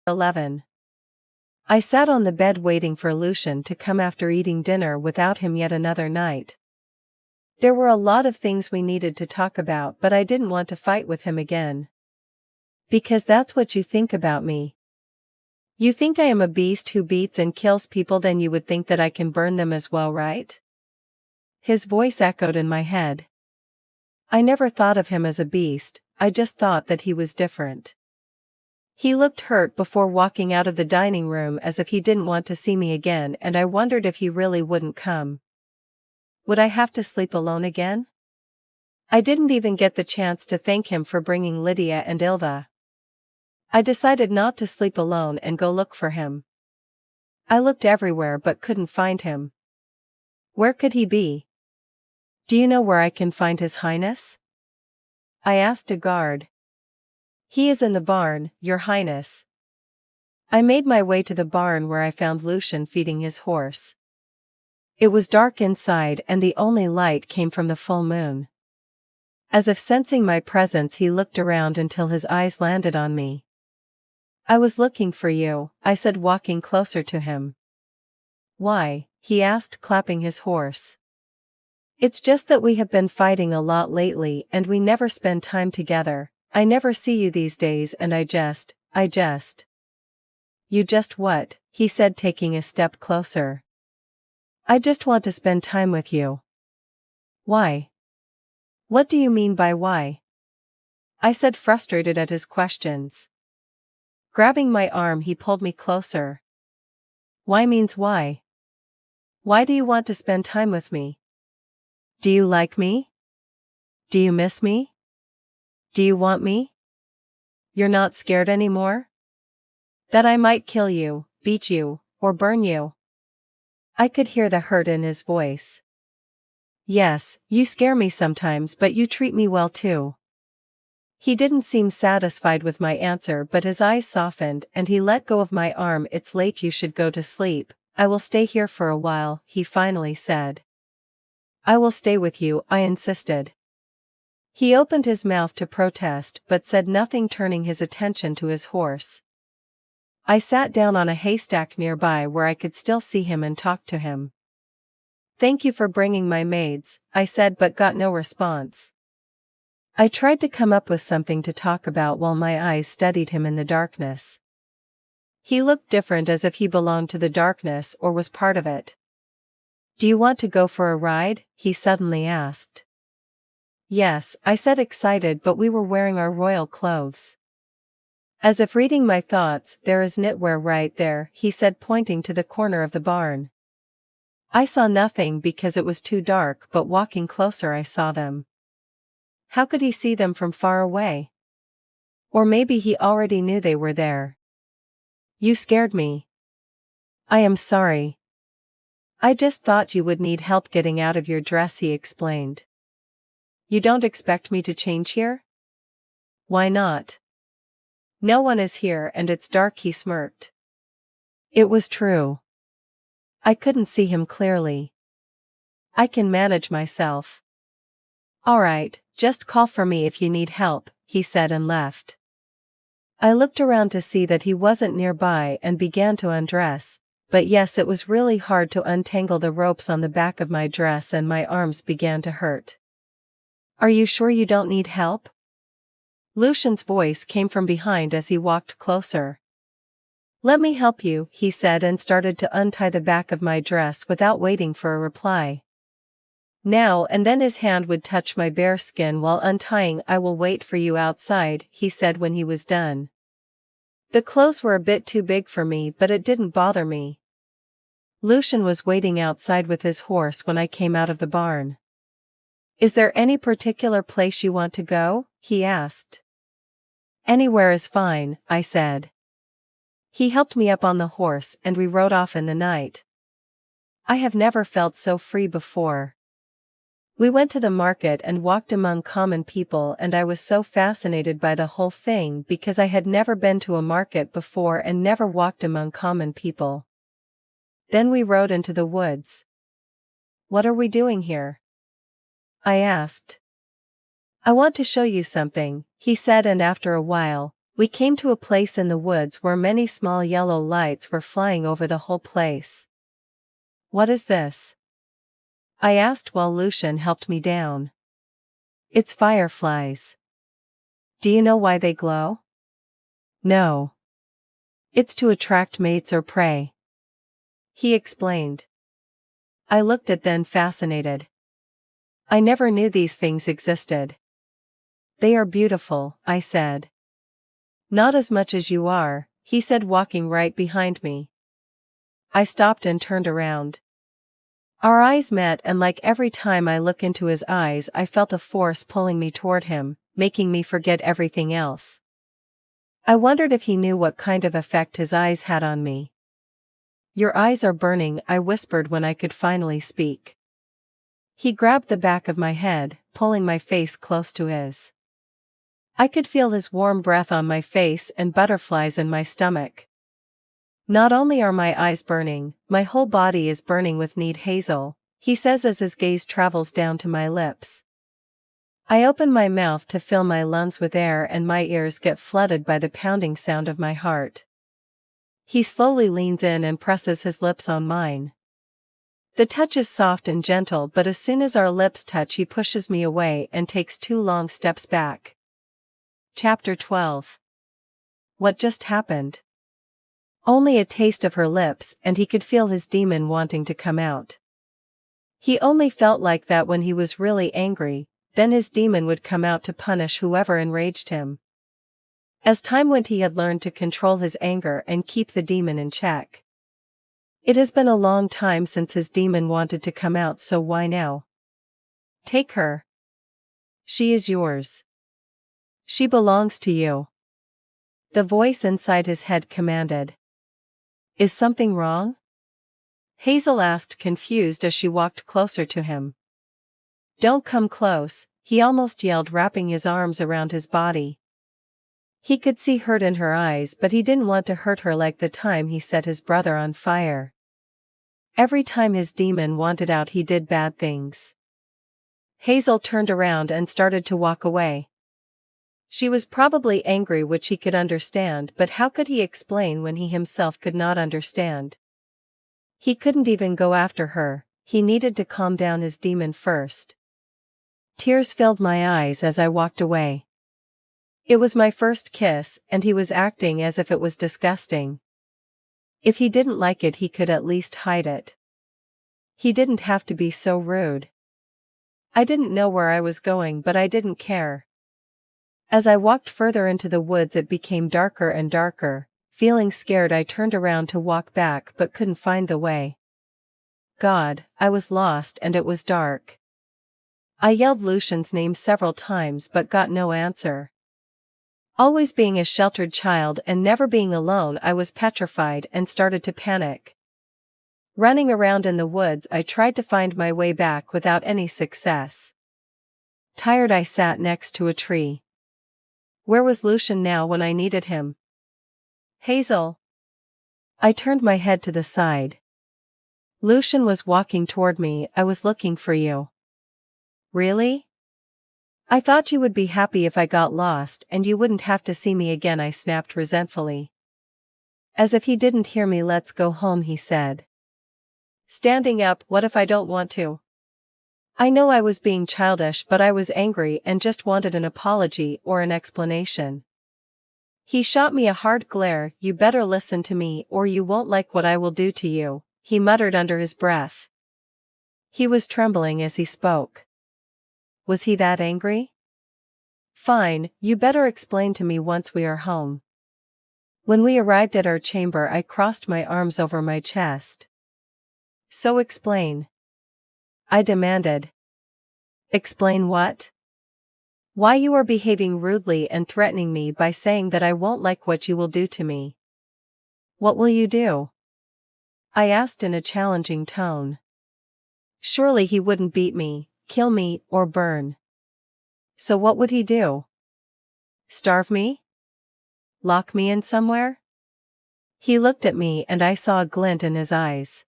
11. I sat on the bed waiting for Lucian to come after eating dinner without him yet another night. There were a lot of things we needed to talk about, but I didn't want to fight with him again. Because that's what you think about me. You think I am a beast who beats and kills people, then you would think that I can burn them as well, right? His voice echoed in my head. I never thought of him as a beast, I just thought that he was different. He looked hurt before walking out of the dining room, as if he didn't want to see me again, and I wondered if he really wouldn't come. Would I have to sleep alone again? I didn't even get the chance to thank him for bringing Lydia and Ilva. I decided not to sleep alone and go look for him. I looked everywhere but couldn't find him. Where could he be? Do you know where I can find His Highness? I asked a guard. He is in the barn, Your Highness. I made my way to the barn where I found Lucian feeding his horse. It was dark inside and the only light came from the full moon. As if sensing my presence, he looked around until his eyes landed on me. I was looking for you, I said, walking closer to him. Why? He asked, clapping his horse. It's just that we have been fighting a lot lately and we never spend time together. I never see you these days and I just. You just what? He said, taking a step closer. I just want to spend time with you. Why? What do you mean by why? I said, frustrated at his questions. Grabbing my arm, he pulled me closer. Why means why? Why do you want to spend time with me? Do you like me? Do you miss me? Do you want me? You're not scared anymore? That I might kill you, beat you, or burn you? I could hear the hurt in his voice. Yes, you scare me sometimes, but you treat me well too. He didn't seem satisfied with my answer, but his eyes softened and he let go of my arm. It's late, you should go to sleep. I will stay here for a while, he finally said. I will stay with you, I insisted. He opened his mouth to protest but said nothing, turning his attention to his horse. I sat down on a haystack nearby where I could still see him and talked to him. Thank you for bringing my maids, I said, but got no response. I tried to come up with something to talk about while my eyes studied him in the darkness. He looked different, as if he belonged to the darkness or was part of it. Do you want to go for a ride? He suddenly asked. Yes, I said, excited, but we were wearing our royal clothes. As if reading my thoughts, there is knitwear right there, he said, pointing to the corner of the barn. I saw nothing because it was too dark, but walking closer I saw them. How could he see them from far away? Or maybe he already knew they were there. You scared me. I am sorry. I just thought you would need help getting out of your dress, he explained. You don't expect me to change here? Why not? No one is here and it's dark, he smirked. It was true. I couldn't see him clearly. I can manage myself. All right, just call for me if you need help, he said and left. I looked around to see that he wasn't nearby and began to undress, but yes, it was really hard to untangle the ropes on the back of my dress and my arms began to hurt. Are you sure you don't need help? Lucian's voice came from behind as he walked closer. Let me help you, he said and started to untie the back of my dress without waiting for a reply. Now and then his hand would touch my bare skin while untying. I will wait for you outside, he said when he was done. The clothes were a bit too big for me, but it didn't bother me. Lucian was waiting outside with his horse when I came out of the barn. Is there any particular place you want to go? He asked. Anywhere is fine, I said. He helped me up on the horse and we rode off in the night. I have never felt so free before. We went to the market and walked among common people, and I was so fascinated by the whole thing because I had never been to a market before and never walked among common people. Then we rode into the woods. What are we doing here? I asked. I want to show you something, he said, and after a while, We came to a place in the woods where many small yellow lights were flying over the whole place. "What is this?" I asked while Lucian helped me down. "It's fireflies." "Do you know why they glow?" "No. It's to attract mates or prey," he explained. I looked at them fascinated. I never knew these things existed. "They are beautiful," I said. "Not as much as you are," he said, walking right behind me. I stopped and turned around. Our eyes met, and like every time I look into his eyes I felt a force pulling me toward him, making me forget everything else. I wondered if he knew what kind of effect his eyes had on me. "Your eyes are burning," I whispered when I could finally speak. He grabbed the back of my head, pulling my face close to his. I could feel his warm breath on my face and butterflies in my stomach. "Not only are my eyes burning, my whole body is burning with need, Hazel," he says as his gaze travels down to my lips. I open my mouth to fill my lungs with air and my ears get flooded by the pounding sound of my heart. He slowly leans in and presses his lips on mine. The touch is soft and gentle, but as soon as our lips touch he pushes me away and takes 2 long steps back. Chapter 12. What just happened? Only a taste of her lips, and he could feel his demon wanting to come out. He only felt like that when he was really angry, then his demon would come out to punish whoever enraged him. As time went he had learned to control his anger and keep the demon in check. It has been a long time since his demon wanted to come out, so why now? "Take her. She is yours. She belongs to you," the voice inside his head commanded. "Is something wrong?" Hazel asked, confused as she walked closer to him. "Don't come close," he almost yelled, wrapping his arms around his body. He could see hurt in her eyes, but he didn't want to hurt her like the time he set his brother on fire. Every time his demon wanted out he did bad things. Hazel turned around and started to walk away. She was probably angry, which he could understand, but how could he explain when he himself could not understand? He couldn't even go after her, he needed to calm down his demon first. Tears filled my eyes as I walked away. It was my first kiss, and he was acting as if it was disgusting. If he didn't like it he could at least hide it. He didn't have to be so rude. I didn't know where I was going, but I didn't care. As I walked further into the woods it became darker and darker. Feeling scared I turned around to walk back but couldn't find the way. God, I was lost and it was dark. I yelled Lucian's name several times but got no answer. Always being a sheltered child and never being alone, I was petrified and started to panic. Running around in the woods I tried to find my way back without any success. Tired I sat next to a tree. Where was Lucian now when I needed him? "Hazel." I turned my head to the side. Lucian was walking toward me. "I was looking for you." "Really? I thought you would be happy if I got lost and you wouldn't have to see me again," I snapped resentfully. As if he didn't hear me. "Let's go home," he said. Standing up, "What if I don't want to?" I know I was being childish, but I was angry and just wanted an apology or an explanation. He shot me a hard glare. "You better listen to me or you won't like what I will do to you," he muttered under his breath. He was trembling as he spoke. Was he that angry? "Fine, you better explain to me once we are home." When we arrived at our chamber I crossed my arms over my chest. "So explain," I demanded. "Explain what?" "Why you are behaving rudely and threatening me by saying that I won't like what you will do to me." "What will you do?" I asked in a challenging tone. Surely he wouldn't beat me, kill me, or burn. So what would he do? Starve me? Lock me in somewhere? He looked at me and I saw a glint in his eyes.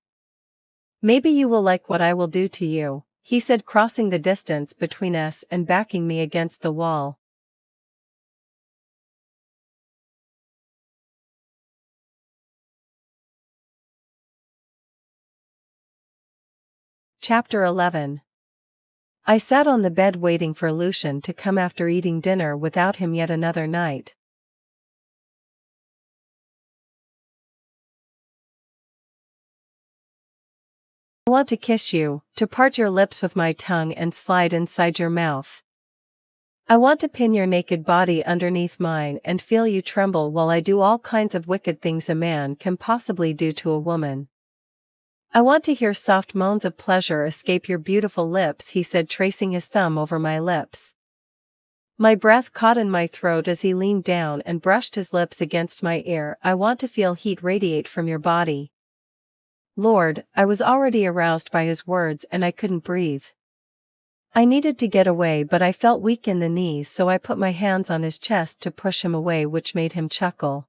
"Maybe you will like what I will do to you," he said, crossing the distance between us and backing me against the wall. Chapter 11. I sat on the bed waiting for Lucian to come after eating dinner without him yet another night. I want to kiss you, to part your lips with my tongue and slide inside your mouth. I want to pin your naked body underneath mine and feel you tremble while I do all kinds of wicked things a man can possibly do to a woman. I want to hear soft moans of pleasure escape your beautiful lips, he said, tracing his thumb over my lips. My breath caught in my throat as he leaned down and brushed his lips against my ear. I want to feel heat radiate from your body. Lord, I was already aroused by his words and I couldn't breathe. I needed to get away, but I felt weak in the knees, so I put my hands on his chest to push him away, which made him chuckle.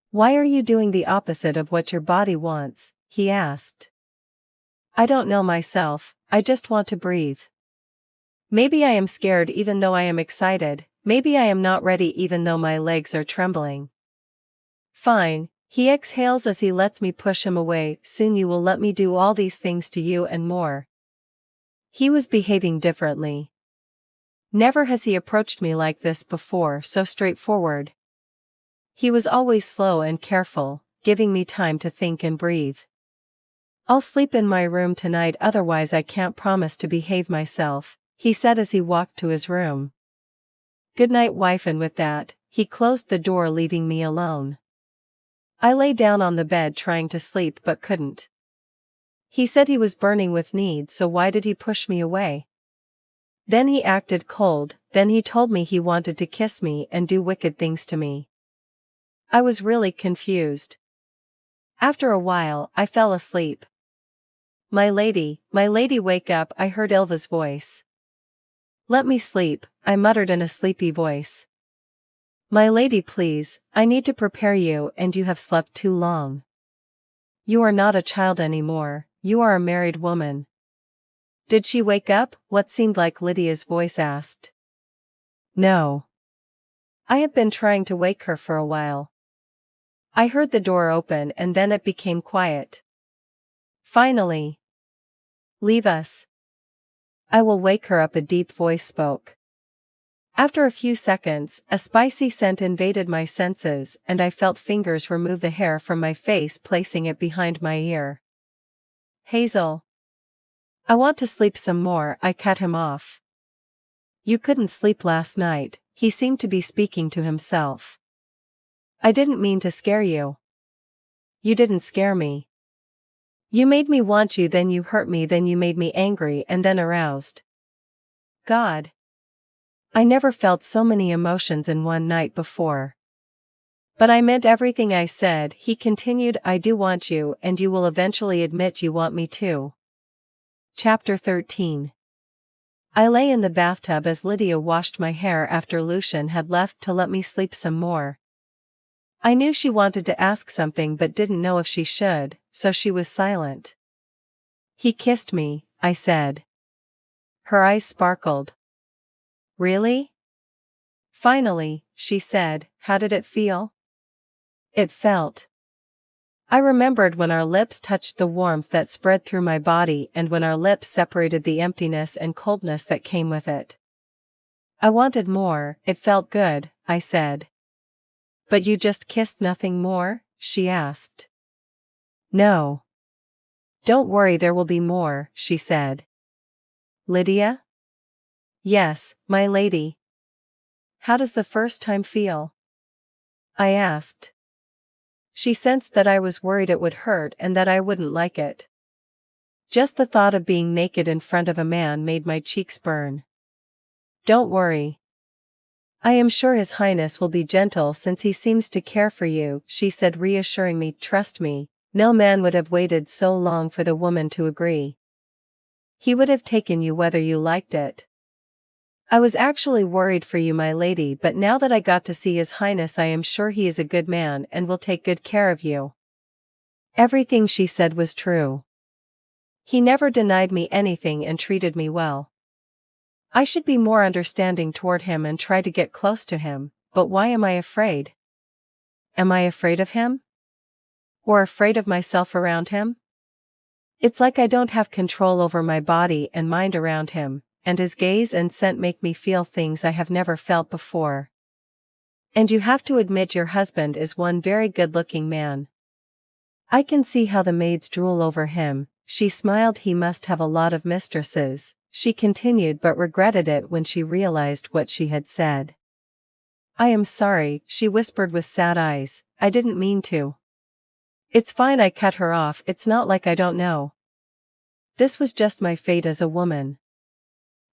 Why are you doing the opposite of what your body wants? He asked. I don't know myself, I just want to breathe. Maybe I am scared even though I am excited, maybe I am not ready even though my legs are trembling. Fine, he exhales as he lets me push him away. Soon you will let me do all these things to you and more. He was behaving differently. Never has he approached me like this before, so straightforward. He was always slow and careful, giving me time to think and breathe. I'll sleep in my room tonight, otherwise I can't promise to behave myself, he said as he walked to his room. Good night, wife, and with that, he closed the door, leaving me alone. I lay down on the bed trying to sleep but couldn't. He said he was burning with need, so why did he push me away? Then he acted cold, then he told me he wanted to kiss me and do wicked things to me. I was really confused. After a while, I fell asleep. My lady, wake up, I heard Ilva's voice. Let me sleep, I muttered in a sleepy voice. My lady, please, I need to prepare you, and you have slept too long. You are not a child anymore, you are a married woman. Did she wake up? What seemed like Lydia's voice asked. No. I have been trying to wake her for a while. I heard the door open and then it became quiet. Finally. Leave us. I will wake her up, a deep voice spoke. After a few seconds, a spicy scent invaded my senses and I felt fingers remove the hair from my face, placing it behind my ear. Hazel. I want to sleep some more, I cut him off. You couldn't sleep last night, he seemed to be speaking to himself. I didn't mean to scare you. You didn't scare me. You made me want you, then you hurt me, then you made me angry and then aroused. God. I never felt so many emotions in one night before. But I meant everything I said, he continued. I do want you, and you will eventually admit you want me too. Chapter 13. I lay in the bathtub as Lydia washed my hair after Lucian had left to let me sleep some more. I knew she wanted to ask something but didn't know if she should, so she was silent. He kissed me, I said. Her eyes sparkled. Really? Finally, she said, how did it feel? It felt. I remembered when our lips touched, the warmth that spread through my body, and when our lips separated, the emptiness and coldness that came with it. I wanted more. It felt good, I said. But you just kissed, nothing more? She asked. No. Don't worry, there will be more, she said. Lydia? Yes, my lady. How does the first time feel? I asked. She sensed that I was worried it would hurt and that I wouldn't like it. Just the thought of being naked in front of a man made my cheeks burn. Don't worry. I am sure His Highness will be gentle since he seems to care for you, she said, reassuring me. Trust me, no man would have waited so long for the woman to agree. He would have taken you whether you liked it. I was actually worried for you, my lady, but now that I got to see His Highness, I am sure he is a good man and will take good care of you. Everything she said was true. He never denied me anything and treated me well. I should be more understanding toward him and try to get close to him, but why am I afraid? Am I afraid of him? Or afraid of myself around him? It's like I don't have control over my body and mind around him, and his gaze and scent make me feel things I have never felt before. And you have to admit your husband is one very good-looking man. I can see how the maids drool over him. She smiled. He must have a lot of mistresses, she continued, but regretted it when she realized what she had said. I am sorry, she whispered with sad eyes, I didn't mean to. It's fine, I cut her off, it's not like I don't know. This was just my fate as a woman.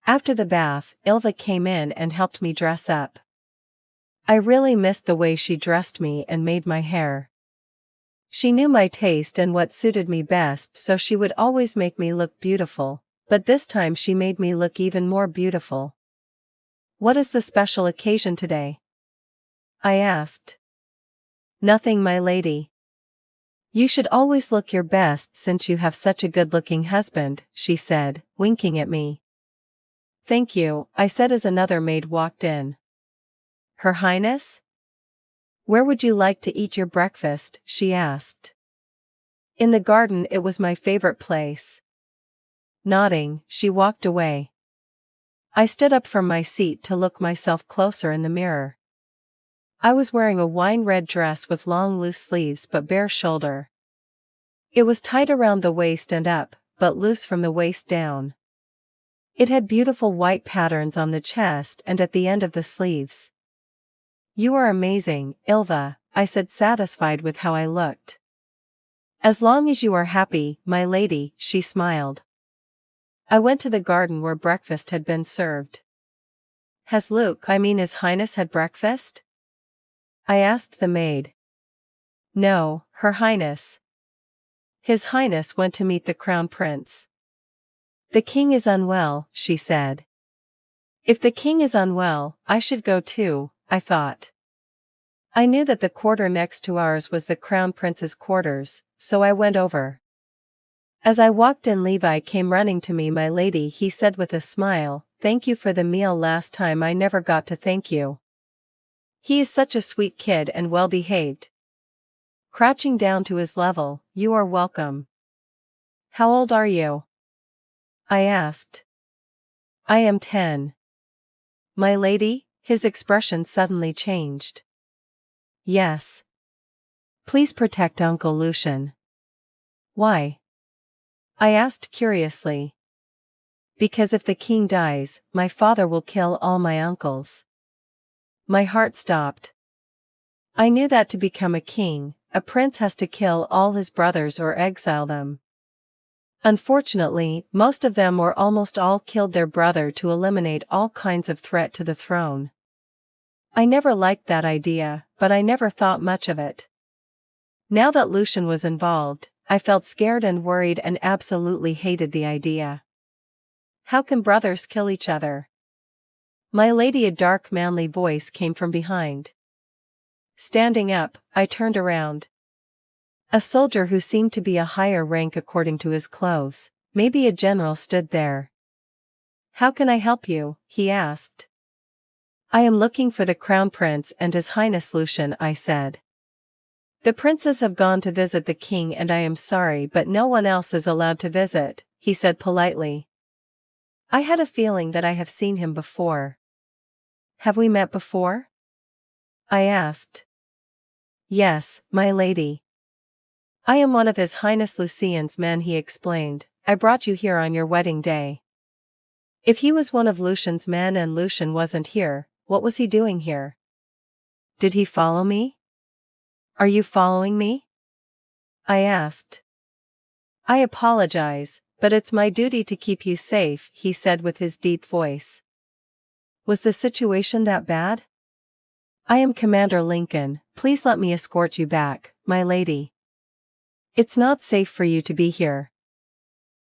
After the bath, Ilva came in and helped me dress up. I really missed the way she dressed me and made my hair. She knew my taste and what suited me best, so she would always make me look beautiful, but this time she made me look even more beautiful. What is the special occasion today? I asked. Nothing, my lady. You should always look your best since you have such a good-looking husband, she said, winking at me. Thank you, I said as another maid walked in. Her Highness? Where would you like to eat your breakfast? She asked. In the garden, it was my favorite place. Nodding, she walked away. I stood up from my seat to look myself closer in the mirror. I was wearing a wine-red dress with long loose sleeves but bare shoulder. It was tight around the waist and up, but loose from the waist down. It had beautiful white patterns on the chest and at the end of the sleeves. You are amazing, Ilva, I said, satisfied with how I looked. As long as you are happy, my lady, she smiled. I went to the garden where breakfast had been served. Has His Highness had breakfast? I asked the maid. No, Her Highness. His Highness went to meet the Crown Prince. The king is unwell, she said. If the king is unwell, I should go too, I thought. I knew that the quarter next to ours was the Crown Prince's quarters, so I went over. As I walked in, Levi came running to me. My lady, he said with a smile, thank you for the meal last time. I never got to thank you. He is such a sweet kid and well behaved. Crouching down to his level, you are welcome. How old are you? I asked. I am 10. My lady, his expression suddenly changed. Yes. Please protect Uncle Lucian. Why? I asked curiously. Because if the king dies, my father will kill all my uncles. My heart stopped. I knew that to become a king, a prince has to kill all his brothers or exile them. Unfortunately, most of them or almost all killed their brother to eliminate all kinds of threat to the throne. I never liked that idea, but I never thought much of it. Now that Lucian was involved, I felt scared and worried and absolutely hated the idea. How can brothers kill each other? My lady, a dark manly voice came from behind. Standing up, I turned around. A soldier who seemed to be a higher rank according to his clothes, maybe a general, stood there. How can I help you? He asked. I am looking for the Crown Prince and His Highness Lucian, I said. The princes have gone to visit the king and I am sorry, but no one else is allowed to visit, he said politely. I had a feeling that I have seen him before. Have we met before? I asked. Yes, my lady. I am one of His Highness Lucian's men, he explained. I brought you here on your wedding day. If he was one of Lucian's men and Lucian wasn't here, what was he doing here? Did he follow me? Are you following me? I asked. I apologize, but it's my duty to keep you safe, he said with his deep voice. Was the situation that bad? I am Commander Lincoln, please let me escort you back, my lady. It's not safe for you to be here.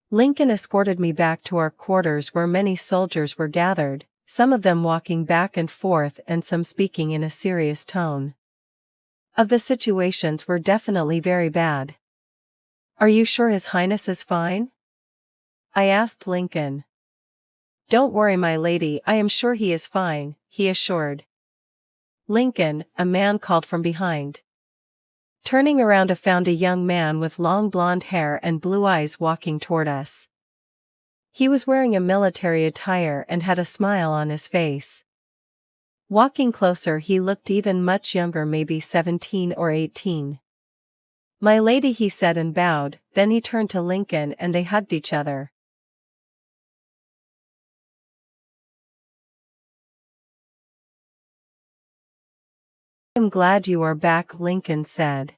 Lincoln escorted me back to our quarters where many soldiers were gathered, some of them walking back and forth and some speaking in a serious tone. The situations were definitely very bad. Are you sure His Highness is fine? I asked Lincoln. Don't worry, my lady, I am sure he is fine, he assured. Lincoln, a man called from behind. Turning around, I found a young man with long blonde hair and blue eyes walking toward us. He was wearing a military attire and had a smile on his face. Walking closer, he looked even much younger, maybe 17 or 18. "My lady," he said and bowed, then he turned to Lincoln and they hugged each other. "I'm glad you are back," Lincoln said.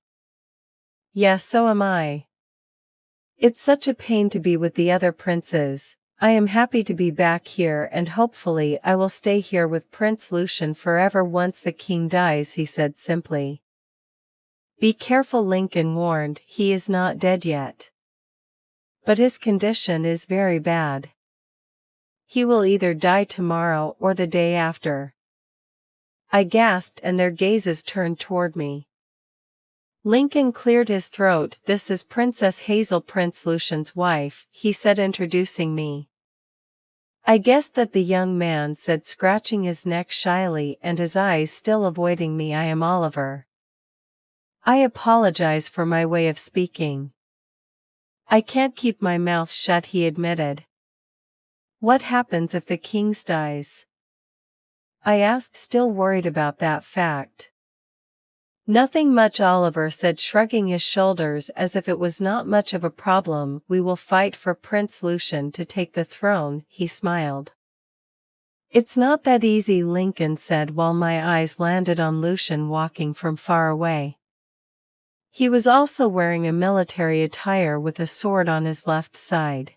"Yes, so am I. It's such a pain to be with the other princes. I am happy to be back here and hopefully I will stay here with Prince Lucian forever once the king dies," he said simply. "Be careful," Lincoln warned, "he is not dead yet. But his condition is very bad. He will either die tomorrow or the day after." I gasped and their gazes turned toward me. Lincoln cleared his throat. "This is Princess Hazel, Prince Lucian's wife," he said, introducing me. I guessed that the young man said, scratching his neck shyly and his eyes still avoiding me. "I am Oliver. I apologize for my way of speaking. I can't keep my mouth shut," he admitted. "What happens if the king dies?" I asked, still worried about that fact. "Nothing much," Oliver said, shrugging his shoulders as if it was not much of a problem. "We will fight for Prince Lucian to take the throne," he smiled. "It's not that easy," Lincoln said while my eyes landed on Lucian walking from far away. He was also wearing a military attire with a sword on his left side.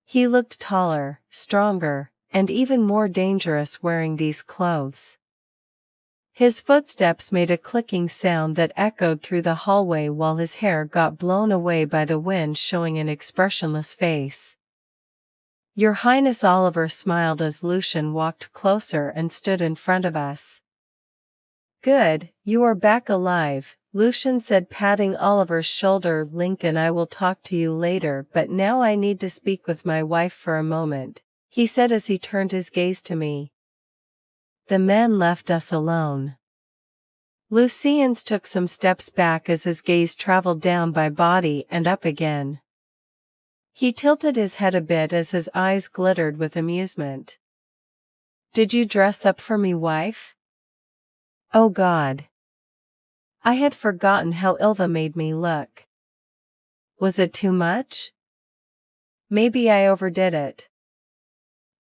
He looked taller, stronger, and even more dangerous wearing these clothes. His footsteps made a clicking sound that echoed through the hallway while his hair got blown away by the wind, showing an expressionless face. "Your Highness," Oliver smiled as Lucian walked closer and stood in front of us. "Good, you are back alive," Lucian said, patting Oliver's shoulder. "Lincoln, I will talk to you later, but now I need to speak with my wife for a moment," he said as he turned his gaze to me. The men left us alone. Lucian's took some steps back as his gaze traveled down my body and up again. He tilted his head a bit as his eyes glittered with amusement. "Did you dress up for me, wife?" Oh God. I had forgotten how Ilva made me look. Was it too much? Maybe I overdid it.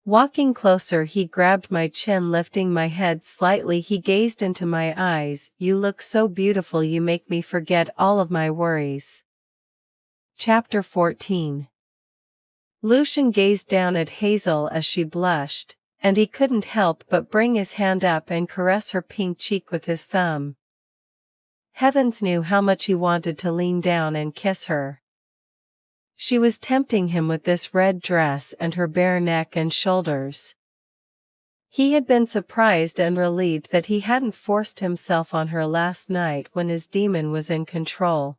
Walking closer, he grabbed my chin, lifting my head slightly. He gazed into my eyes. "You look so beautiful, you make me forget all of my worries." Chapter 14. Lucian gazed down at Hazel as she blushed, and he couldn't help but bring his hand up and caress her pink cheek with his thumb. Heavens knew how much he wanted to lean down and kiss her. She was tempting him with this red dress and her bare neck and shoulders. He had been surprised and relieved that he hadn't forced himself on her last night when his demon was in control.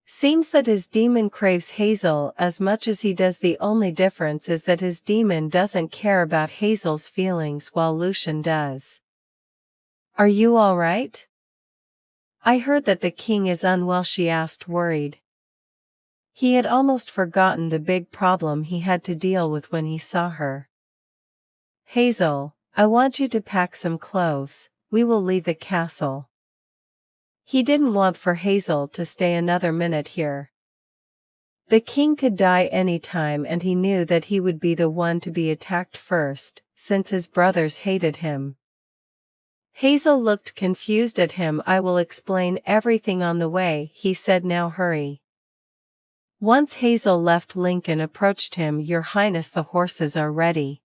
Seems that his demon craves Hazel as much as he does. The only difference is that his demon doesn't care about Hazel's feelings while Lucian does. "Are you all right? I heard that the king is unwell," she asked, worried. He had almost forgotten the big problem he had to deal with when he saw her. "Hazel, I want you to pack some clothes, we will leave the castle." He didn't want for Hazel to stay another minute here. The king could die any time and he knew that he would be the one to be attacked first, since his brothers hated him. Hazel looked confused at him. "I will explain everything on the way," he said. "Now hurry." Once Hazel left, Lincoln approached him. "Your Highness, the horses are ready."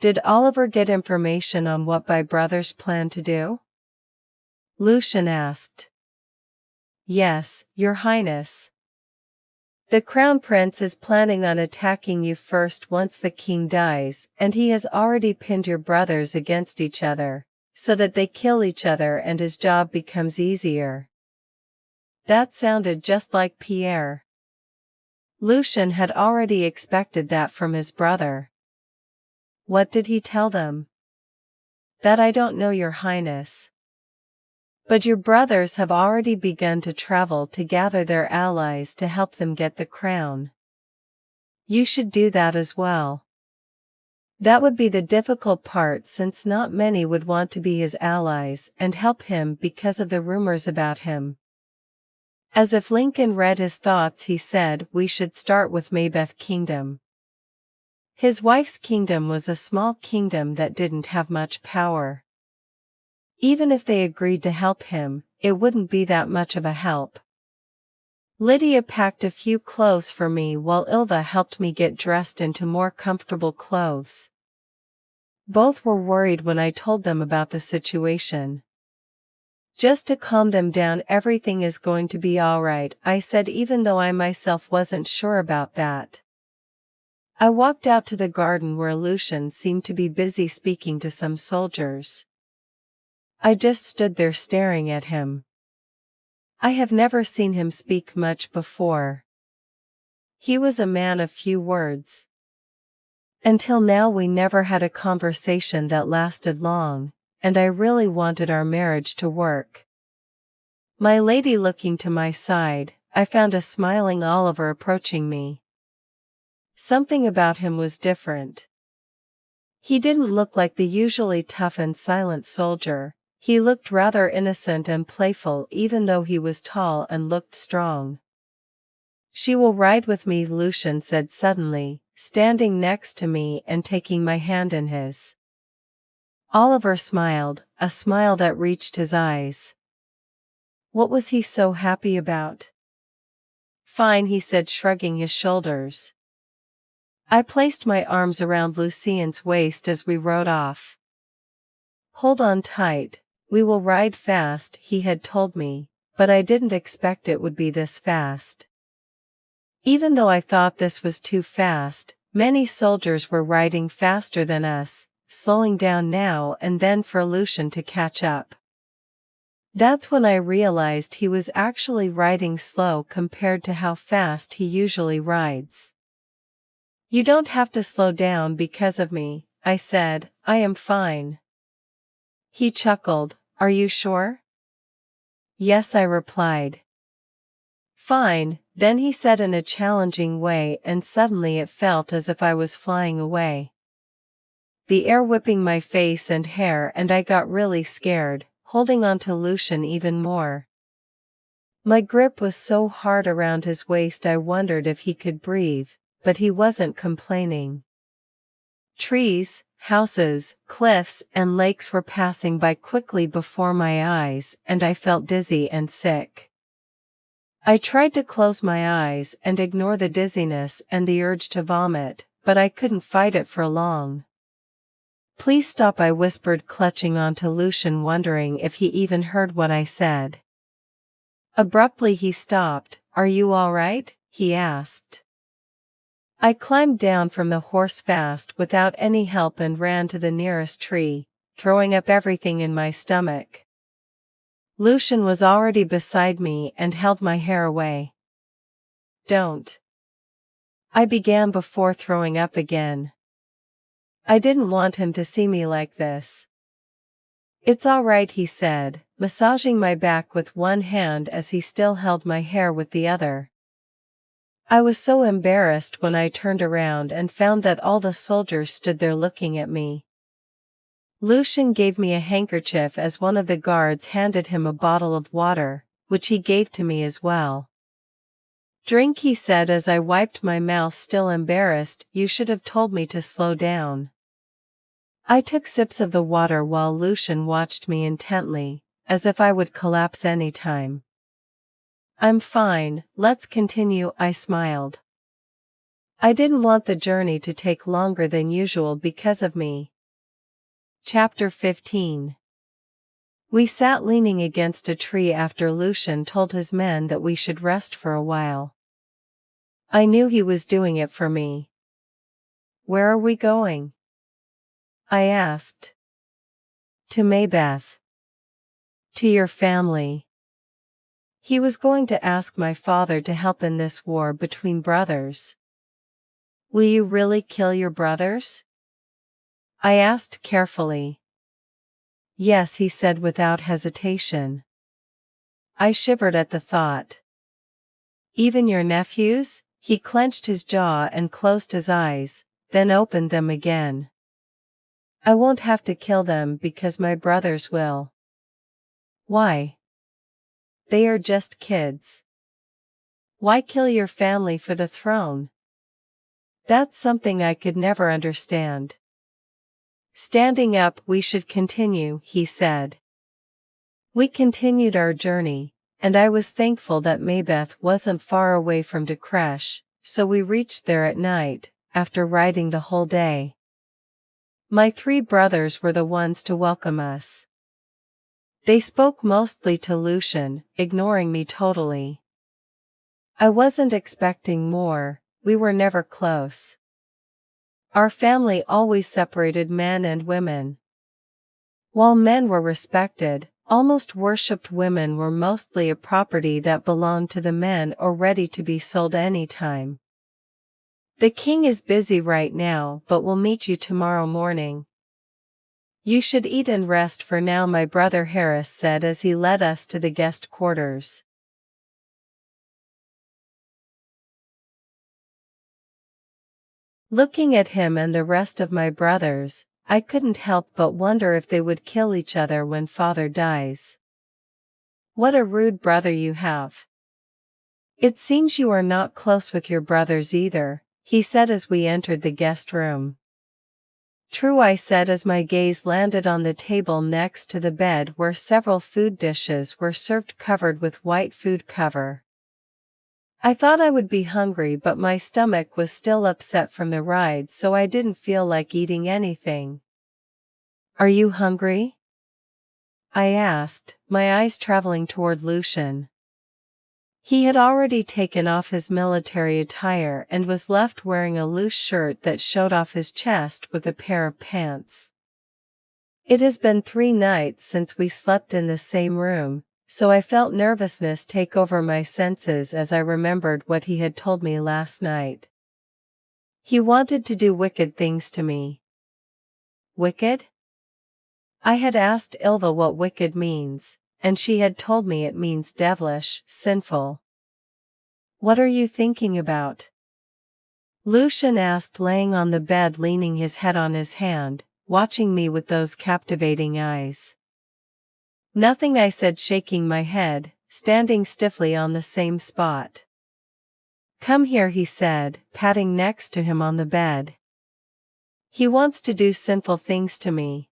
"Did Oliver get information on what my brothers plan to do?" Lucian asked. "Yes, Your Highness. The Crown Prince is planning on attacking you first once the king dies, and he has already pinned your brothers against each other, so that they kill each other and his job becomes easier." That sounded just like Pierre. Lucian had already expected that from his brother. "What did he tell them?" "That I don't know, Your Highness." But your brothers have already begun to travel to gather their allies to help them get the crown. You should do that as well. That would be the difficult part, since not many would want to be his allies and help him because of the rumors about him. As if Lincoln read his thoughts, he said, we should start with Macbeth Kingdom. His wife's kingdom was a small kingdom that didn't have much power. Even if they agreed to help him, it wouldn't be that much of a help. Lydia packed a few clothes for me while Ilva helped me get dressed into more comfortable clothes. Both were worried when I told them about the situation. Just to calm them down, everything is going to be alright, I said, even though I myself wasn't sure about that. I walked out to the garden where Lucian seemed to be busy speaking to some soldiers. I just stood there staring at him. I have never seen him speak much before. He was a man of few words. Until now we never had a conversation that lasted long, and I really wanted our marriage to work. My lady looking to my side, I found a smiling Oliver approaching me. Something about him was different. He didn't look like the usually tough and silent soldier. He looked rather innocent and playful, even though he was tall and looked strong. She will ride with me, Lucian said suddenly, standing next to me and taking my hand in his. Oliver smiled, a smile that reached his eyes. What was he so happy about? Fine, he said, shrugging his shoulders. I placed my arms around Lucien's waist as we rode off. Hold on tight. We will ride fast, he had told me, but I didn't expect it would be this fast. Even though I thought this was too fast, many soldiers were riding faster than us, slowing down now and then for Lucian to catch up. That's when I realized he was actually riding slow compared to how fast he usually rides. You don't have to slow down because of me, I said, I am fine. He chuckled. Are you sure? Yes, I replied. Fine, then he said in a challenging way, and suddenly it felt as if I was flying away. The air whipping my face and hair, and I got really scared, holding on to Lucian even more. My grip was so hard around his waist I wondered if he could breathe, but he wasn't complaining. Trees, houses, cliffs, and lakes were passing by quickly before my eyes, and I felt dizzy and sick. I tried to close my eyes and ignore the dizziness and the urge to vomit, but I couldn't fight it for long. Please stop, I whispered, clutching onto Lucian, wondering if he even heard what I said. Abruptly he stopped. Are you all right? He asked. I climbed down from the horse fast without any help and ran to the nearest tree, throwing up everything in my stomach. Lucian was already beside me and held my hair away. Don't. I began before throwing up again. I didn't want him to see me like this. It's all right, he said, massaging my back with one hand as he still held my hair with the other. I was so embarrassed when I turned around and found that all the soldiers stood there looking at me. Lucian gave me a handkerchief as one of the guards handed him a bottle of water, which he gave to me as well. Drink, he said as I wiped my mouth, still embarrassed. You should have told me to slow down. I took sips of the water while Lucian watched me intently, as if I would collapse any time. I'm fine, let's continue, I smiled. I didn't want the journey to take longer than usual because of me. Chapter 15. We sat leaning against a tree after Lucian told his men that we should rest for a while. I knew he was doing it for me. Where are we going? I asked. To Macbeth. To your family. He was going to ask my father to help in this war between brothers. Will you really kill your brothers? I asked carefully. Yes, he said without hesitation. I shivered at the thought. Even your nephews? He clenched his jaw and closed his eyes, then opened them again. I won't have to kill them because my brothers will. Why? They are just kids. Why kill your family for the throne? That's something I could never understand. Standing up, we should continue, he said. We continued our journey, and I was thankful that Maybeth wasn't far away from the creche, so we reached there at night, after riding the whole day. My 3 brothers were the ones to welcome us. They spoke mostly to Lucian, ignoring me totally. I wasn't expecting more, we were never close. Our family always separated men and women. While men were respected, almost worshipped, women were mostly a property that belonged to the men or ready to be sold anytime. The king is busy right now, but will meet you tomorrow morning. You should eat and rest for now, my brother Harris said as he led us to the guest quarters. Looking at him and the rest of my brothers, I couldn't help but wonder if they would kill each other when father dies. What a rude brother you have. It seems you are not close with your brothers either, he said as we entered the guest room. True, I said as my gaze landed on the table next to the bed where several food dishes were served covered with white food cover. I thought I would be hungry, but my stomach was still upset from the ride, so I didn't feel like eating anything. Are you hungry? I asked, my eyes traveling toward Lucian. He had already taken off his military attire and was left wearing a loose shirt that showed off his chest with a pair of pants. It has been 3 nights since we slept in the same room, so I felt nervousness take over my senses as I remembered what he had told me last night. He wanted to do wicked things to me. Wicked? I had asked Ilva what wicked means, and she had told me it means devilish, sinful. What are you thinking about? Lucian asked, laying on the bed, leaning his head on his hand, watching me with those captivating eyes. Nothing, I said, shaking my head, standing stiffly on the same spot. Come here, he said, patting next to him on the bed. He wants to do sinful things to me.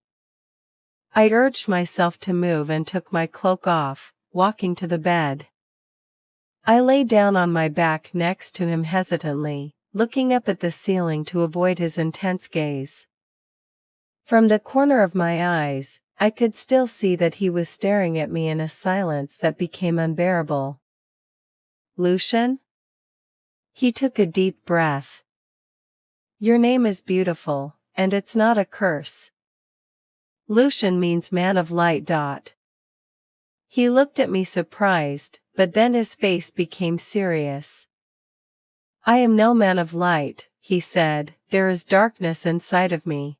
I urged myself to move and took my cloak off, walking to the bed. I lay down on my back next to him hesitantly, looking up at the ceiling to avoid his intense gaze. From the corner of my eyes, I could still see that he was staring at me in a silence that became unbearable. Lucian? He took a deep breath. Your name is beautiful, and it's not a curse. Lucian means man of light. He looked at me surprised, but then his face became serious. I am no man of light, he said, there is darkness inside of me.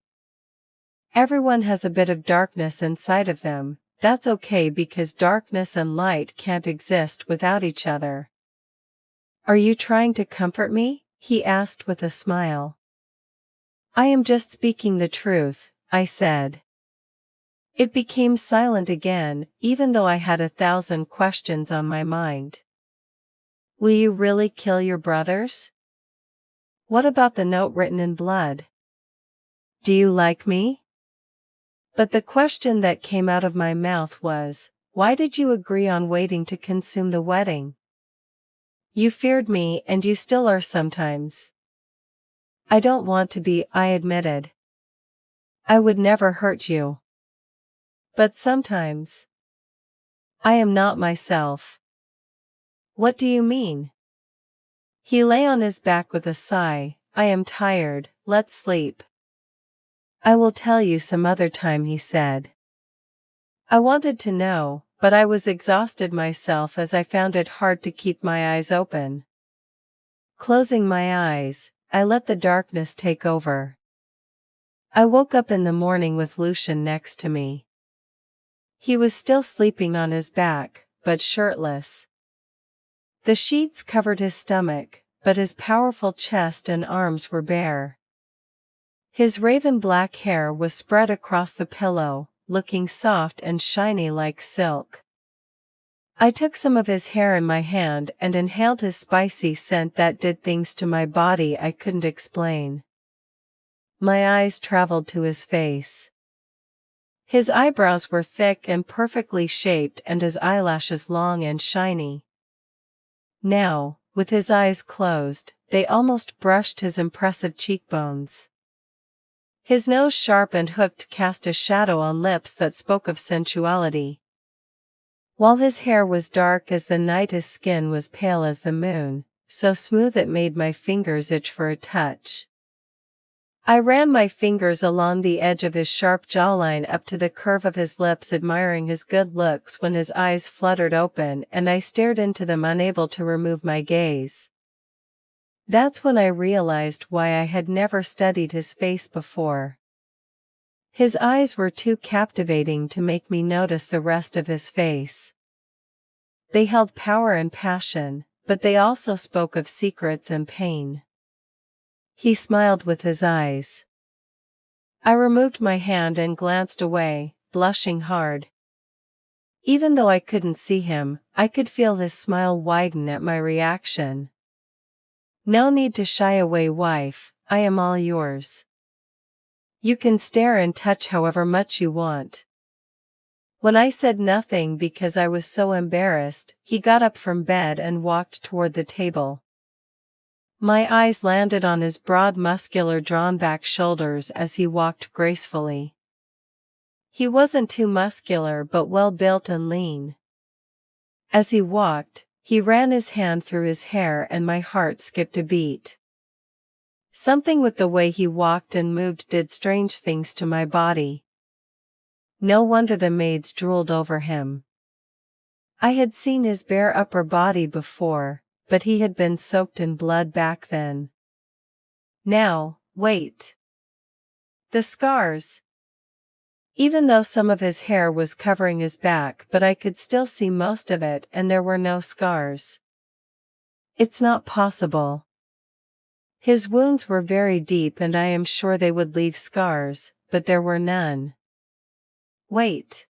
Everyone has a bit of darkness inside of them, that's okay because darkness and light can't exist without each other. Are you trying to comfort me? He asked with a smile. I am just speaking the truth, I said. It became silent again, even though I had 1,000 questions on my mind. Will you really kill your brothers? What about the note written in blood? Do you like me? But the question that came out of my mouth was, why did you agree on waiting to consume the wedding? You feared me, and you still are sometimes. I don't want to be, I admitted. I would never hurt you. But sometimes. I am not myself. What do you mean? He lay on his back with a sigh. I am tired, let's sleep. I will tell you some other time, he said. I wanted to know, but I was exhausted myself as I found it hard to keep my eyes open. Closing my eyes, I let the darkness take over. I woke up in the morning with Lucian next to me. He was still sleeping on his back, but shirtless. The sheets covered his stomach, but his powerful chest and arms were bare. His raven black hair was spread across the pillow, looking soft and shiny like silk. I took some of his hair in my hand and inhaled his spicy scent that did things to my body I couldn't explain. My eyes traveled to his face. His eyebrows were thick and perfectly shaped and his eyelashes long and shiny. Now, with his eyes closed, they almost brushed his impressive cheekbones. His nose sharp and hooked cast a shadow on lips that spoke of sensuality. While his hair was dark as the night, his skin was pale as the moon, so smooth it made my fingers itch for a touch. I ran my fingers along the edge of his sharp jawline up to the curve of his lips, admiring his good looks when his eyes fluttered open and I stared into them, unable to remove my gaze. That's when I realized why I had never studied his face before. His eyes were too captivating to make me notice the rest of his face. They held power and passion, but they also spoke of secrets and pain. He smiled with his eyes. I removed my hand and glanced away, blushing hard. Even though I couldn't see him, I could feel his smile widen at my reaction. No need to shy away, wife, I am all yours. You can stare and touch however much you want. When I said nothing because I was so embarrassed, he got up from bed and walked toward the table. My eyes landed on his broad, muscular, drawn-back shoulders as he walked gracefully. He wasn't too muscular but well-built and lean. As he walked, he ran his hand through his hair and my heart skipped a beat. Something with the way he walked and moved did strange things to my body. No wonder the maids drooled over him. I had seen his bare upper body before, but he had been soaked in blood back then. Now, wait. The scars. Even though some of his hair was covering his back, but I could still see most of it and there were no scars. It's not possible. His wounds were very deep and I am sure they would leave scars, but there were none. Wait.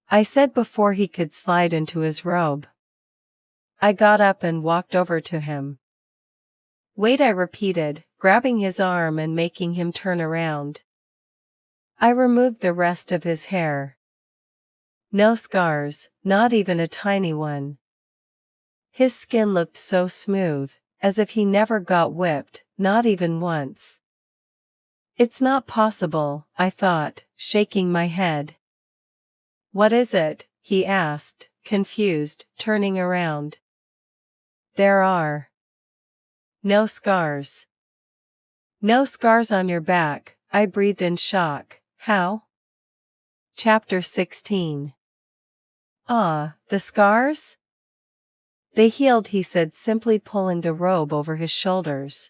I said before he could slide into his robe. I got up and walked over to him. Wait, I repeated, grabbing his arm and making him turn around. I removed the rest of his hair. No scars, not even a tiny one. His skin looked so smooth, as if he never got whipped, not even once. It's not possible, I thought, shaking my head. What is it? He asked, confused, turning around. There are no scars. No scars on your back, I breathed in shock. How? Chapter 16. Ah, the scars? They healed, he said, simply pulling the robe over his shoulders.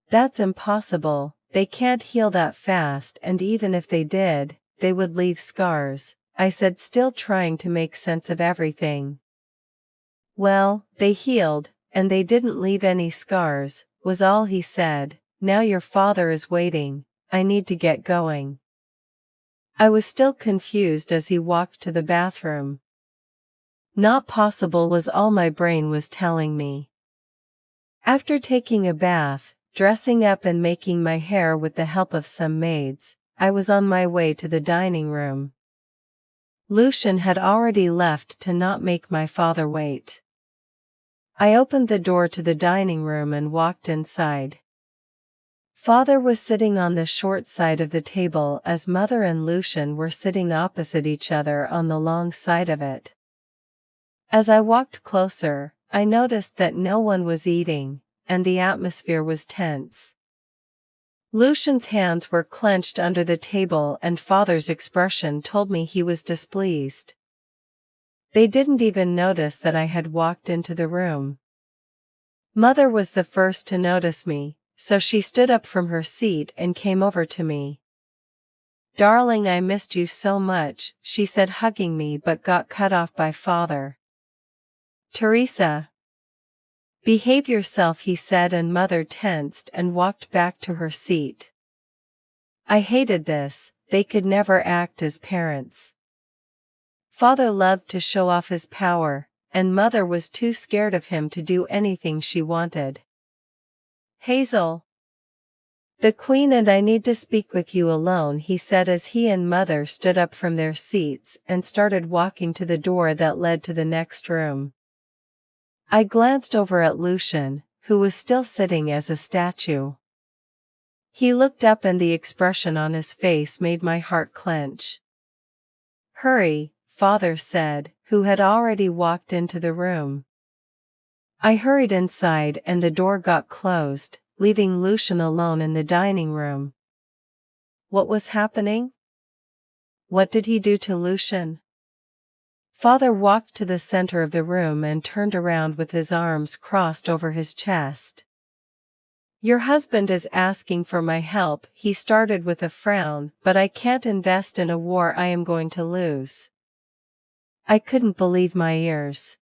That's impossible, they can't heal that fast, and even if they did, they would leave scars, I said, still trying to make sense of everything. Well, they healed, and they didn't leave any scars, was all he said. Now your father is waiting, I need to get going. I was still confused as he walked to the bathroom. Not possible was all my brain was telling me. After taking a bath, dressing up and making my hair with the help of some maids, I was on my way to the dining room. Lucian had already left to not make my father wait. I opened the door to the dining room and walked inside. Father was sitting on the short side of the table as Mother and Lucian were sitting opposite each other on the long side of it. As I walked closer, I noticed that no one was eating, and the atmosphere was tense. Lucian's hands were clenched under the table and Father's expression told me he was displeased. They didn't even notice that I had walked into the room. Mother was the first to notice me, so she stood up from her seat and came over to me. Darling, I missed you so much, she said, hugging me, but got cut off by father. Teresa. Behave yourself, he said, and mother tensed and walked back to her seat. I hated this. They could never act as parents. Father loved to show off his power, and mother was too scared of him to do anything she wanted. Hazel. The Queen and I need to speak with you alone, he said as he and mother stood up from their seats and started walking to the door that led to the next room. I glanced over at Lucian, who was still sitting as a statue. He looked up and the expression on his face made my heart clench. Hurry, father said, who had already walked into the room. I hurried inside and the door got closed, leaving Lucian alone in the dining room. What was happening? What did he do to Lucian? Father walked to the center of the room and turned around with his arms crossed over his chest. Your husband is asking for my help, he started with a frown, but I can't invest in a war I am going to lose. I couldn't believe my ears.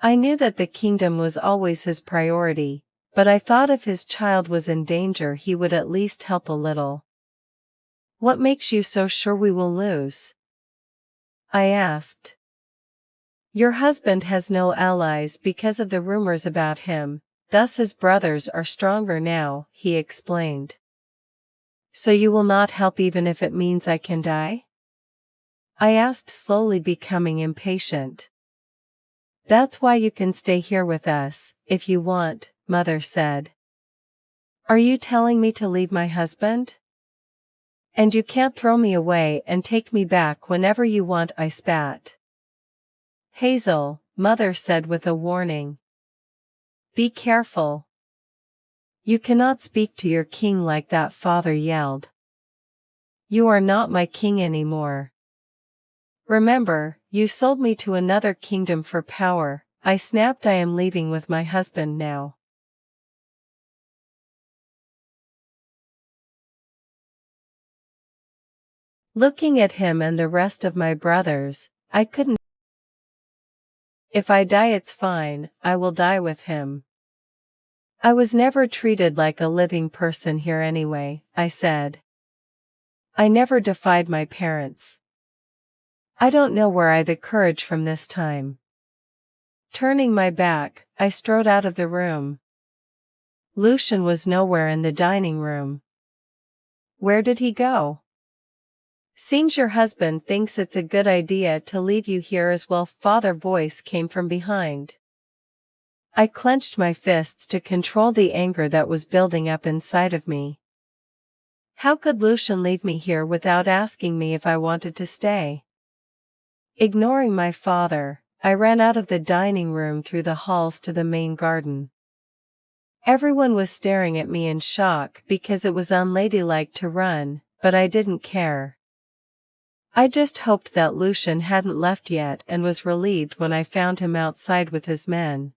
I knew that the kingdom was always his priority, but I thought if his child was in danger he would at least help a little. What makes you so sure we will lose? I asked. Your husband has no allies because of the rumors about him, thus his brothers are stronger now, he explained. So you will not help even if it means I can die? I asked, slowly becoming impatient. That's why you can stay here with us, if you want, mother said. Are you telling me to leave my husband? And you can't throw me away and take me back whenever you want, I spat. Hazel, mother said with a warning. Be careful. You cannot speak to your king like that, father yelled. You are not my king anymore. Remember, you sold me to another kingdom for power, I snapped. I am leaving with my husband now. Looking at him and the rest of my brothers, I couldn't. If I die it's fine, I will die with him. I was never treated like a living person here anyway, I said. I never defied my parents. I don't know where I the courage from this time. Turning my back, I strode out of the room. Lucian was nowhere in the dining room. Where did he go? Seems your husband thinks it's a good idea to leave you here as well, father's voice came from behind. I clenched my fists to control the anger that was building up inside of me. How could Lucian leave me here without asking me if I wanted to stay? Ignoring my father, I ran out of the dining room through the halls to the main garden. Everyone was staring at me in shock because it was unladylike to run, but I didn't care. I just hoped that Lucian hadn't left yet and was relieved when I found him outside with his men.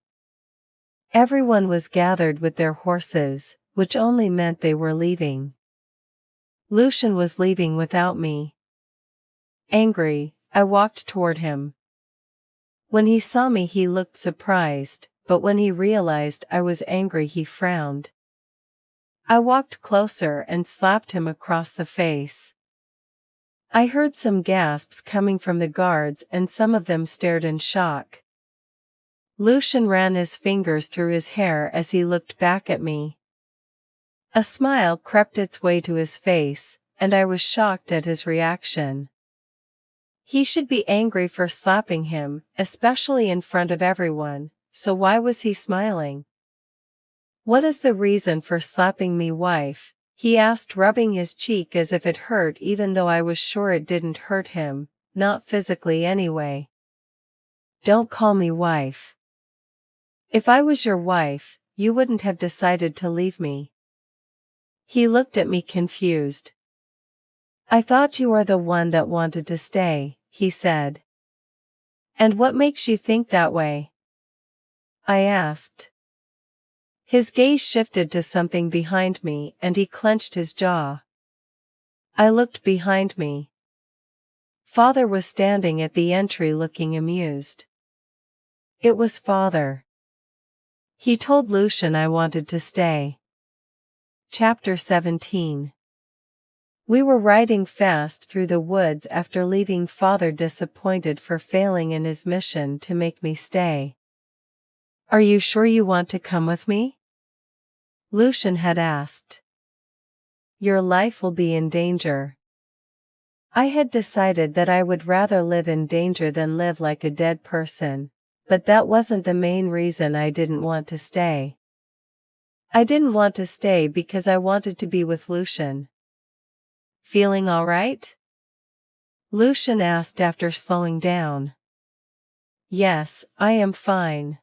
Everyone was gathered with their horses, which only meant they were leaving. Lucian was leaving without me. Angry, I walked toward him. When he saw me he looked surprised, but when he realized I was angry he frowned. I walked closer and slapped him across the face. I heard some gasps coming from the guards and some of them stared in shock. Lucian ran his fingers through his hair as he looked back at me. A smile crept its way to his face, and I was shocked at his reaction. He should be angry for slapping him, especially in front of everyone, so why was he smiling? What is the reason for slapping me, wife? He asked, rubbing his cheek as if it hurt even though I was sure it didn't hurt him, not physically anyway. Don't call me wife. If I was your wife, you wouldn't have decided to leave me. He looked at me confused. I thought you were the one that wanted to stay, he said. And what makes you think that way? I asked. His gaze shifted to something behind me and he clenched his jaw. I looked behind me. Father was standing at the entry looking amused. It was Father. He told Lucian I wanted to stay. Chapter 17. We were riding fast through the woods after leaving Father disappointed for failing in his mission to make me stay. "Are you sure you want to come with me?" Lucian had asked. "Your life will be in danger." I had decided that I would rather live in danger than live like a dead person, but that wasn't the main reason I didn't want to stay. I didn't want to stay because I wanted to be with Lucian. "Feeling all right?" Lucian asked after slowing down. "Yes, I am fine.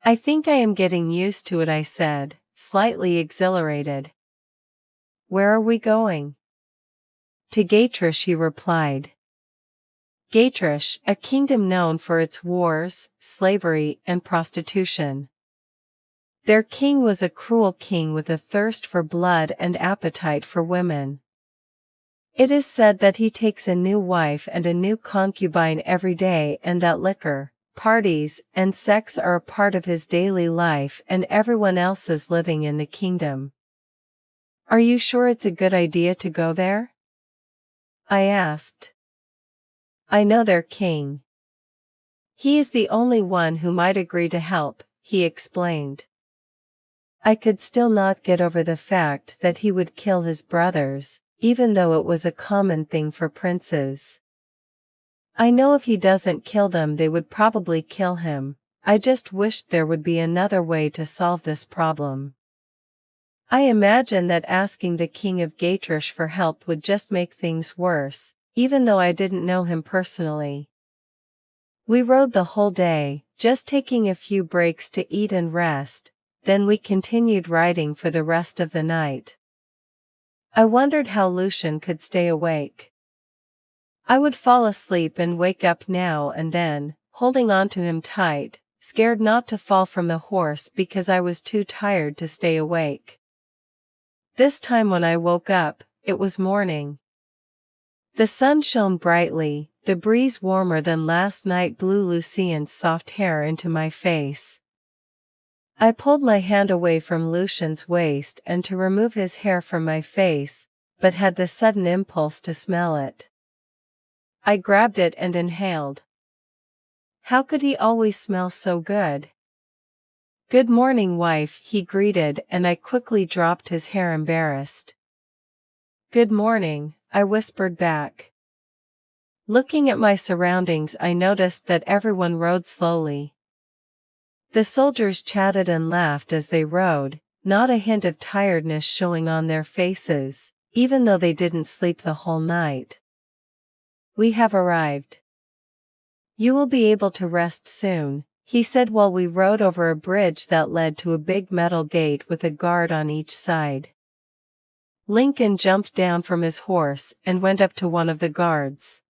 I think I am getting used to it," I said, slightly exhilarated. "Where are we going?" "To Danger.He," he replied. Danger.He, a kingdom known for its wars, slavery, and prostitution. Their king was a cruel king with a thirst for blood and appetite for women. It is said that he takes a new wife and a new concubine every day, and that liquor, parties, and sex are a part of his daily life and everyone else's living in the kingdom. "Are you sure it's a good idea to go there?" I asked. "I know their king. He is the only one who might agree to help," he explained. I could still not get over the fact that he would kill his brothers, even though it was a common thing for princes. I know if he doesn't kill them they would probably kill him. I just wished there would be another way to solve this problem. I imagine that asking the king of Danger.He for help would just make things worse, even though I didn't know him personally. We rode the whole day, just taking a few breaks to eat and rest, then we continued riding for the rest of the night. I wondered how Lucian could stay awake. I would fall asleep and wake up now and then, holding on to him tight, scared not to fall from the horse because I was too tired to stay awake. This time when I woke up, it was morning. The sun shone brightly, the breeze warmer than last night blew Lucian's soft hair into my face. I pulled my hand away from Lucian's waist and to remove his hair from my face, but had the sudden impulse to smell it. I grabbed it and inhaled. How could he always smell so good? "Good morning, wife," he greeted, and I quickly dropped his hair embarrassed. "Good morning," I whispered back. Looking at my surroundings, I noticed that everyone rode slowly. The soldiers chatted and laughed as they rode, not a hint of tiredness showing on their faces, even though they didn't sleep the whole night. "We have arrived. You will be able to rest soon," he said while we rode over a bridge that led to a big metal gate with a guard on each side. Lincoln jumped down from his horse and went up to one of the guards.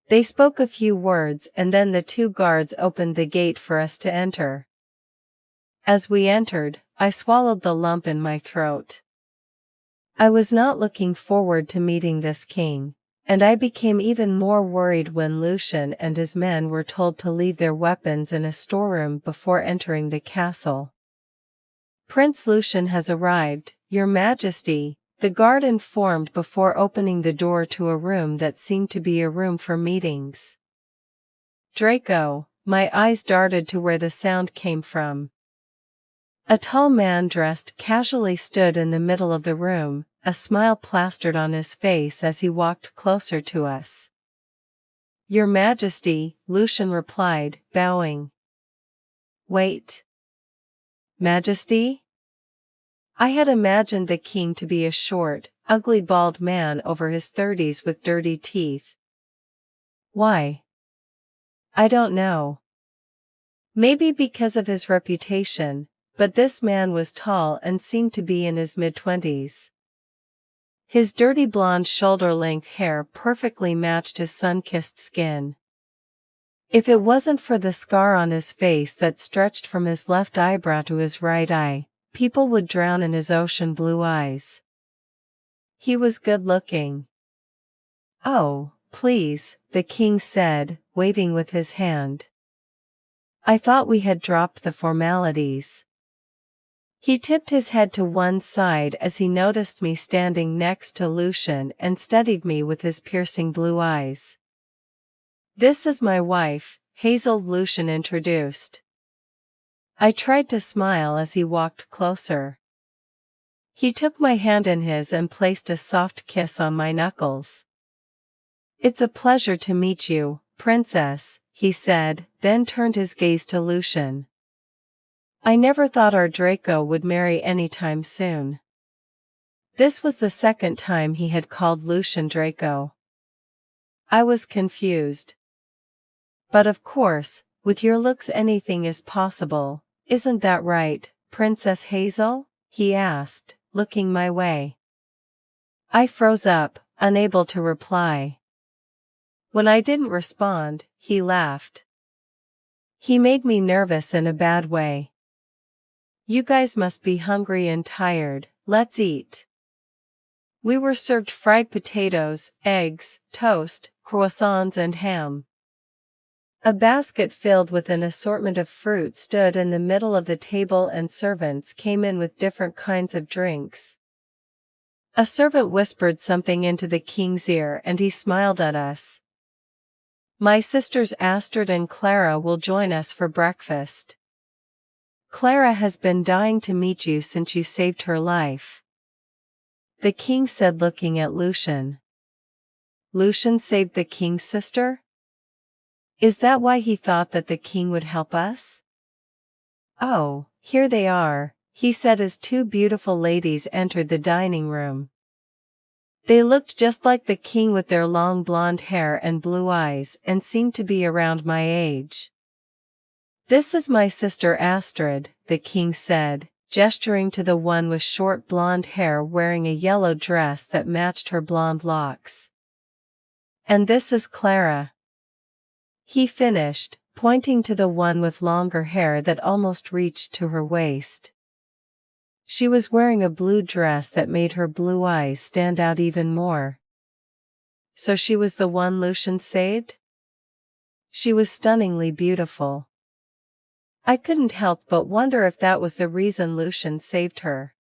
They spoke a few words and then the two guards opened the gate for us to enter. As we entered, I swallowed the lump in my throat. I was not looking forward to meeting this king, and I became even more worried when Lucian and his men were told to leave their weapons in a storeroom before entering the castle. "Prince Lucian has arrived, Your Majesty," the guard informed before opening the door to a room that seemed to be a room for meetings. "Draco," my eyes darted to where the sound came from. A tall man dressed casually stood in the middle of the room, a smile plastered on his face as he walked closer to us. "Your Majesty," Lucian replied, bowing. "Wait. Majesty?" I had imagined the king to be a short, ugly bald man over his 30s with dirty teeth. Why? I don't know. Maybe because of his reputation, but this man was tall and seemed to be in his mid-20s. His dirty blonde shoulder-length hair perfectly matched his sun-kissed skin. If it wasn't for the scar on his face that stretched from his left eyebrow to his right eye, people would drown in his ocean blue eyes. He was good-looking. Oh, please, the king said, waving with his hand. I thought we had dropped the formalities. He tipped his head to one side as he noticed me standing next to Lucian and studied me with his piercing blue eyes. This is my wife, Hazel, Lucian introduced. I tried to smile as he walked closer. He took my hand in his and placed a soft kiss on my knuckles. It's a pleasure to meet you, princess, he said, then turned his gaze to Lucian. I never thought our Draco would marry anytime soon. This was the second time he had called Lucian Draco. I was confused. But of course, with your looks anything is possible, isn't that right, Princess Hazel? He asked, looking my way. I froze up, unable to reply. When I didn't respond, he laughed. He made me nervous in a bad way. You guys must be hungry and tired, let's eat. We were served fried potatoes, eggs, toast, croissants and ham. A basket filled with an assortment of fruit stood in the middle of the table and servants came in with different kinds of drinks. A servant whispered something into the king's ear and he smiled at us. My sisters Astrid and Clara will join us for breakfast. Clara has been dying to meet you since you saved her life. The king said, looking at Lucian. Lucian saved the king's sister? Is that why he thought that the king would help us? Oh, here they are, he said as two beautiful ladies entered the dining room. They looked just like the king with their long blonde hair and blue eyes and seemed to be around my age. This is my sister Astrid, the king said, gesturing to the one with short blonde hair wearing a yellow dress that matched her blonde locks. And this is Clara. He finished, pointing to the one with longer hair that almost reached to her waist. She was wearing a blue dress that made her blue eyes stand out even more. So she was the one Lucian saved? She was stunningly beautiful. I couldn't help but wonder if that was the reason Lucian saved her.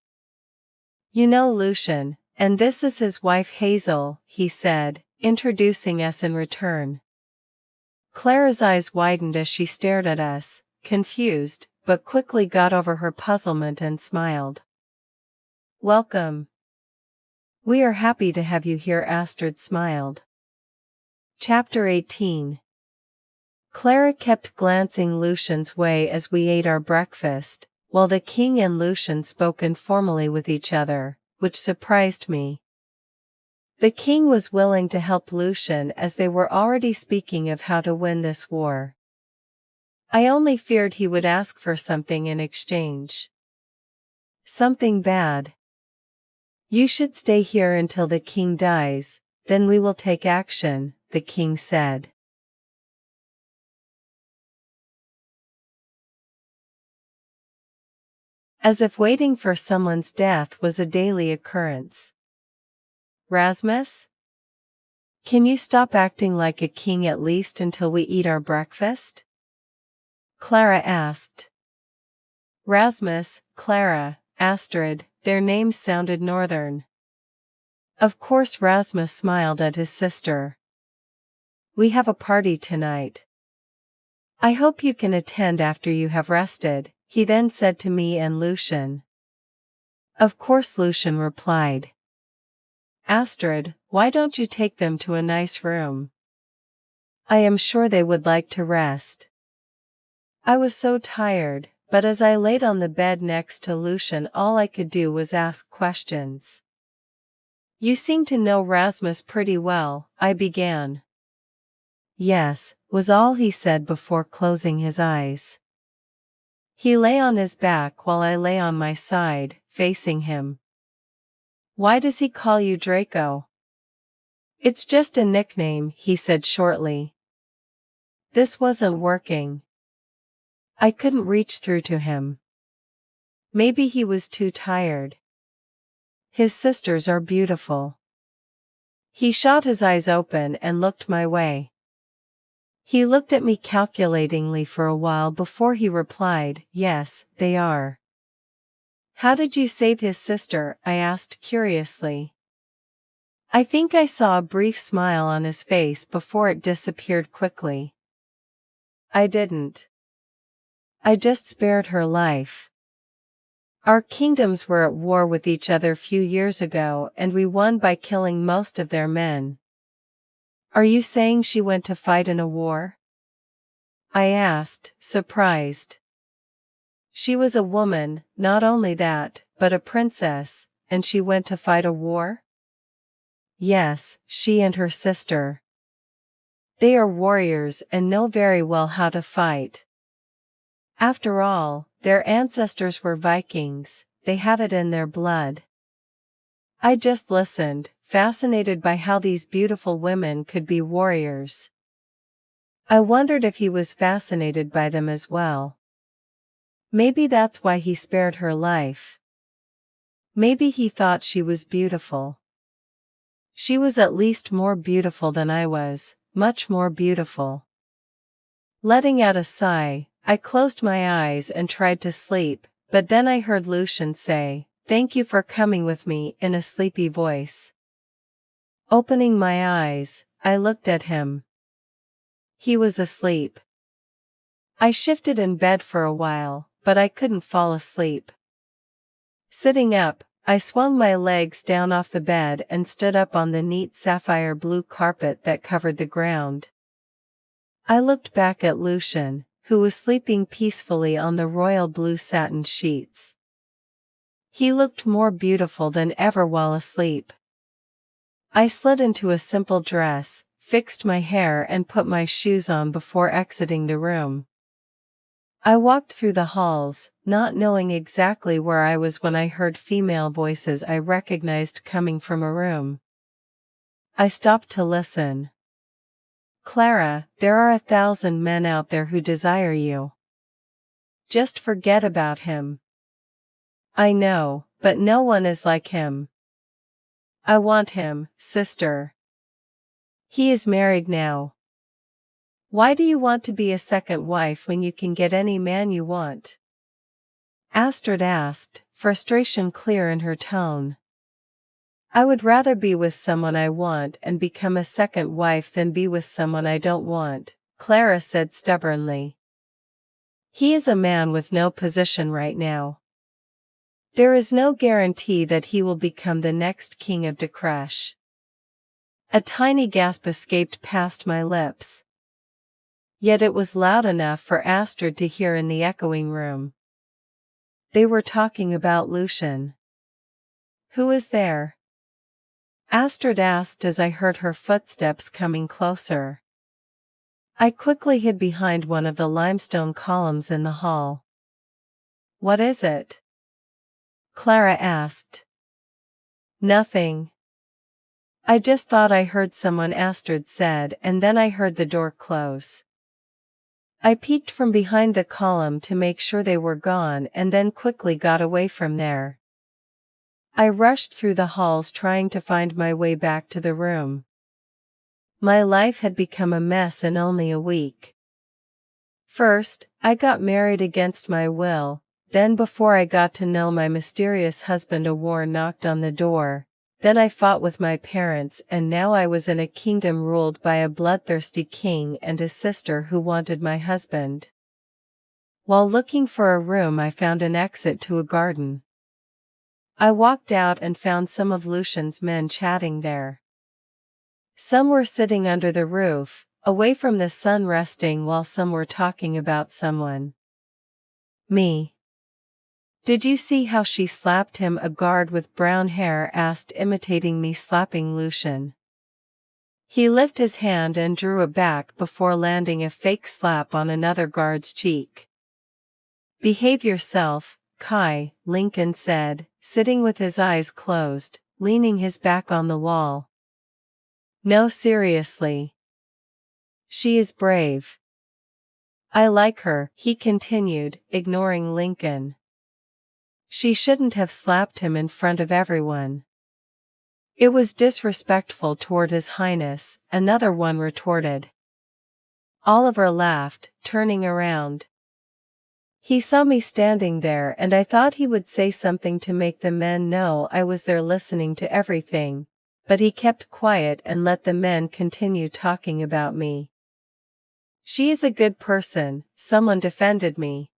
You know Lucian, and this is his wife Hazel, he said, introducing us in return. Clara's eyes widened as she stared at us, confused, but quickly got over her puzzlement and smiled. Welcome. We are happy to have you here, Astrid smiled. Chapter 18. Clara kept glancing Lucian's way as we ate our breakfast, while the king and Lucian spoke informally with each other, which surprised me. The king was willing to help Lucian as they were already speaking of how to win this war. I only feared he would ask for something in exchange. Something bad. You should stay here until the king dies, then we will take action, the king said. As if waiting for someone's death was a daily occurrence. Rasmus? Can you stop acting like a king at least until we eat our breakfast? Clara asked. Rasmus, Clara, Astrid, their names sounded northern. Of course Rasmus smiled at his sister. We have a party tonight. I hope you can attend after you have rested, he then said to me and Lucian. Of course, Lucian replied. Astrid, why don't you take them to a nice room? I am sure they would like to rest. I was so tired, but as I laid on the bed next to Lucian all I could do was ask questions. You seem to know Rasmus pretty well, I began. Yes, was all he said before closing his eyes. He lay on his back while I lay on my side, facing him. Why does he call you Draco? It's just a nickname, he said shortly. This wasn't working. I couldn't reach through to him. Maybe he was too tired. His sisters are beautiful. He shot his eyes open and looked my way. He looked at me calculatingly for a while before he replied, yes, they are. How did you save his sister? I asked curiously. I think I saw a brief smile on his face before it disappeared quickly. I didn't. I just spared her life. Our kingdoms were at war with each other few years ago and we won by killing most of their men. Are you saying she went to fight in a war? I asked, surprised. She was a woman, not only that, but a princess, and she went to fight a war? Yes, she and her sister. They are warriors and know very well how to fight. After all, their ancestors were Vikings, they have it in their blood. I just listened, fascinated by how these beautiful women could be warriors. I wondered if he was fascinated by them as well. Maybe that's why he spared her life. Maybe he thought she was beautiful. She was at least more beautiful than I was, much more beautiful. Letting out a sigh, I closed my eyes and tried to sleep, but then I heard Lucian say, "Thank you for coming with me," in a sleepy voice. Opening my eyes, I looked at him. He was asleep. I shifted in bed for a while, but I couldn't fall asleep. Sitting up, I swung my legs down off the bed and stood up on the neat sapphire blue carpet that covered the ground. I looked back at Lucian, who was sleeping peacefully on the royal blue satin sheets. He looked more beautiful than ever while asleep. I slid into a simple dress, fixed my hair and put my shoes on before exiting the room. I walked through the halls, not knowing exactly where I was when I heard female voices I recognized coming from a room. I stopped to listen. "Clara, there are 1,000 men out there who desire you. Just forget about him." "I know, but no one is like him." "I want him, sister." "He is married now." "Why do you want to be a second wife when you can get any man you want?" Astrid asked, frustration clear in her tone. "I would rather be with someone I want and become a second wife than be with someone I don't want," Clara said stubbornly. "He is a man with no position right now. There is no guarantee that he will become the next king of Decresh." A tiny gasp escaped past my lips. Yet it was loud enough for Astrid to hear in the echoing room. They were talking about Lucian. "Who is there?" Astrid asked as I heard her footsteps coming closer. I quickly hid behind one of the limestone columns in the hall. "What is it?" Clara asked. "Nothing. I just thought I heard someone," Astrid said, and then I heard the door close. I peeked from behind the column to make sure they were gone and then quickly got away from there. I rushed through the halls trying to find my way back to the room. My life had become a mess in only a week. First, I got married against my will, then before I got to know my mysterious husband a war knocked on the door, then I fought with my parents and now I was in a kingdom ruled by a bloodthirsty king and a sister who wanted my husband. While looking for a room I found an exit to a garden. I walked out and found some of Lucian's men chatting there. Some were sitting under the roof, away from the sun resting, while some were talking about someone. Me. "Did you see how she slapped him?" a guard with brown hair asked, imitating me slapping Lucian. He lifted his hand and drew it back before landing a fake slap on another guard's cheek. "Behave yourself, Kai," Lincoln said, sitting with his eyes closed, leaning his back on the wall. "No, seriously. She is brave. I like her," he continued, ignoring Lincoln. "She shouldn't have slapped him in front of everyone." It was disrespectful toward His Highness, another one retorted. Oliver laughed, turning around. He saw me standing there and I thought he would say something to make the men know I was there listening to everything, but he kept quiet and let the men continue talking about me. She is a good person, someone defended me.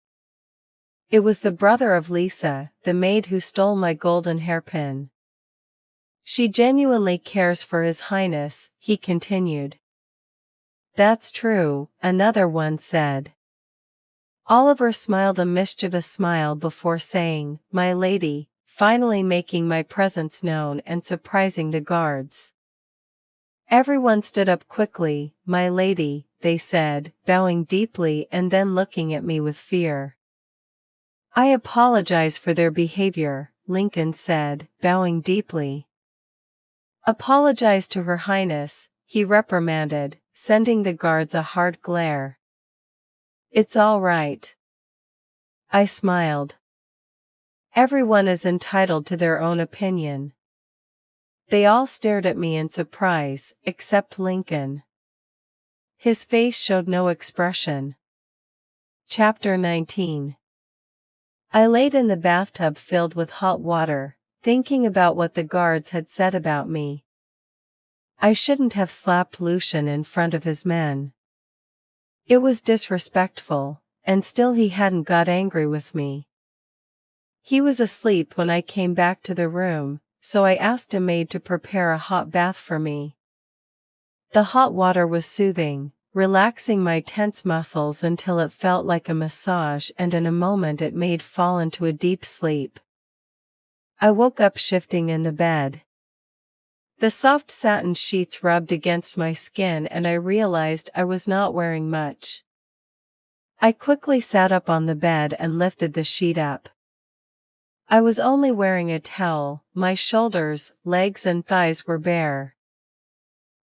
It was the brother of Lisa, the maid who stole my golden hairpin. She genuinely cares for His Highness, he continued. That's true, another one said. Oliver smiled a mischievous smile before saying, "My lady," finally making my presence known and surprising the guards. Everyone stood up quickly. "My lady," they said, bowing deeply and then looking at me with fear. "I apologize for their behavior," Lincoln said, bowing deeply. "Apologize to Her Highness," he reprimanded, sending the guards a hard glare. "It's all right." I smiled. Everyone is entitled to their own opinion. They all stared at me in surprise, except Lincoln. His face showed no expression. Chapter 19. I laid in the bathtub filled with hot water, thinking about what the guards had said about me. I shouldn't have slapped Lucian in front of his men. It was disrespectful, and still he hadn't got angry with me. He was asleep when I came back to the room, so I asked a maid to prepare a hot bath for me. The hot water was soothing, relaxing my tense muscles until it felt like a massage, and in a moment it made fall into a deep sleep. I woke up shifting in the bed. The soft satin sheets rubbed against my skin and I realized I was not wearing much. I quickly sat up on the bed and lifted the sheet up. I was only wearing a towel, my shoulders, legs and thighs were bare.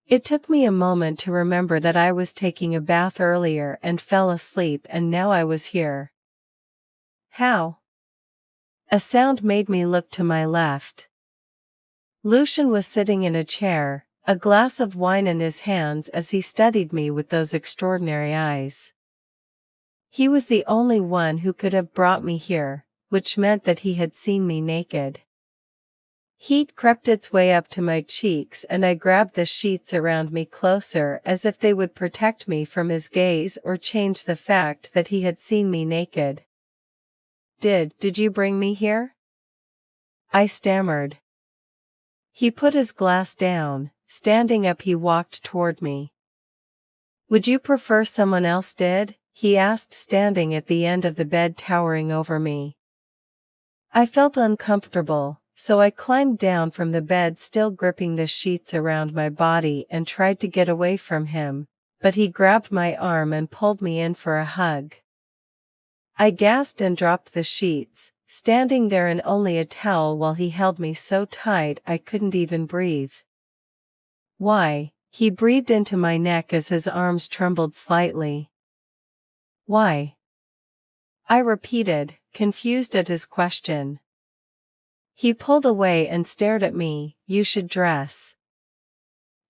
It took me a moment to remember that I was taking a bath earlier and fell asleep and now I was here. How? A sound made me look to my left. Lucian was sitting in a chair, a glass of wine in his hands as he studied me with those extraordinary eyes. He was the only one who could have brought me here, which meant that he had seen me naked. Heat crept its way up to my cheeks and I grabbed the sheets around me closer as if they would protect me from his gaze or change the fact that he had seen me naked. Did you bring me here?" I stammered. He put his glass down. Standing up he walked toward me. "Would you prefer someone else did?" he asked, standing at the end of the bed towering over me. I felt uncomfortable, so I climbed down from the bed still gripping the sheets around my body and tried to get away from him, but he grabbed my arm and pulled me in for a hug. I gasped and dropped the sheets, standing there in only a towel while he held me so tight I couldn't even breathe. "Why?" he breathed into my neck as his arms trembled slightly. "Why?" I repeated, confused at his question. He pulled away and stared at me. "You should dress."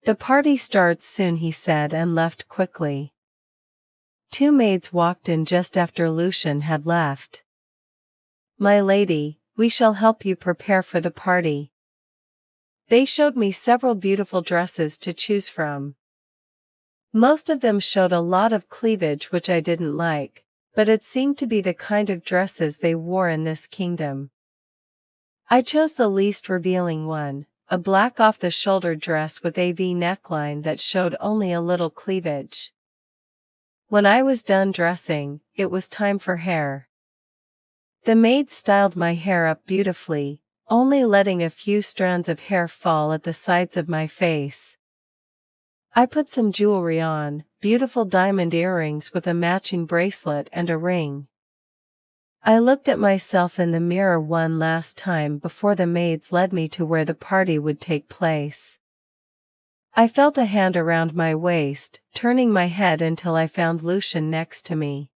"The party starts soon," he said and left quickly. 2 maids walked in just after Lucian had left. "My lady, we shall help you prepare for the party." They showed me several beautiful dresses to choose from. Most of them showed a lot of cleavage which I didn't like, but it seemed to be the kind of dresses they wore in this kingdom. I chose the least revealing one, a black off-the-shoulder dress with a V neckline that showed only a little cleavage. When I was done dressing, it was time for hair. The maid styled my hair up beautifully, only letting a few strands of hair fall at the sides of my face. I put some jewelry on, beautiful diamond earrings with a matching bracelet and a ring. I looked at myself in the mirror one last time before the maids led me to where the party would take place. I felt a hand around my waist, turning my head until I found Lucian next to me.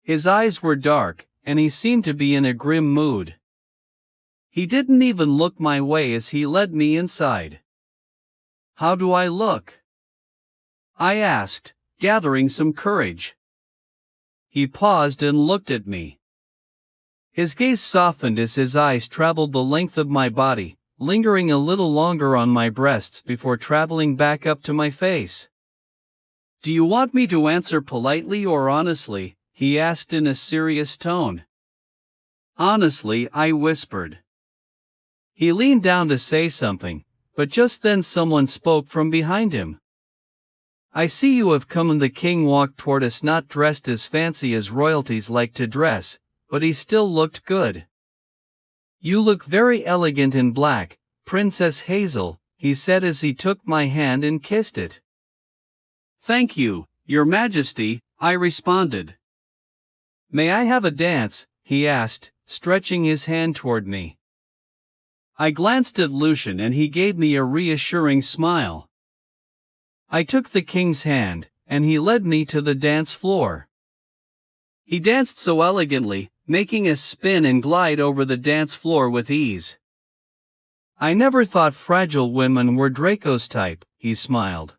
His eyes were dark, and he seemed to be in a grim mood. He didn't even look my way as he led me inside. "How do I look?" I asked, gathering some courage. He paused and looked at me. His gaze softened as his eyes traveled the length of my body, lingering a little longer on my breasts before traveling back up to my face. "Do you want me to answer politely or honestly?" he asked in a serious tone. "Honestly," I whispered. He leaned down to say something, but just then someone spoke from behind him. "I see you have come," and the king walked toward us, not dressed as fancy as royalties like to dress, but he still looked good. "You look very elegant in black, Princess Hazel," he said as he took my hand and kissed it. "Thank you, Your Majesty," I responded. "May I have a dance?" he asked, stretching his hand toward me. I glanced at Lucian and he gave me a reassuring smile. I took the king's hand, and he led me to the dance floor. He danced so elegantly, making us spin and glide over the dance floor with ease. "I never thought fragile women were Draco's type," he smiled.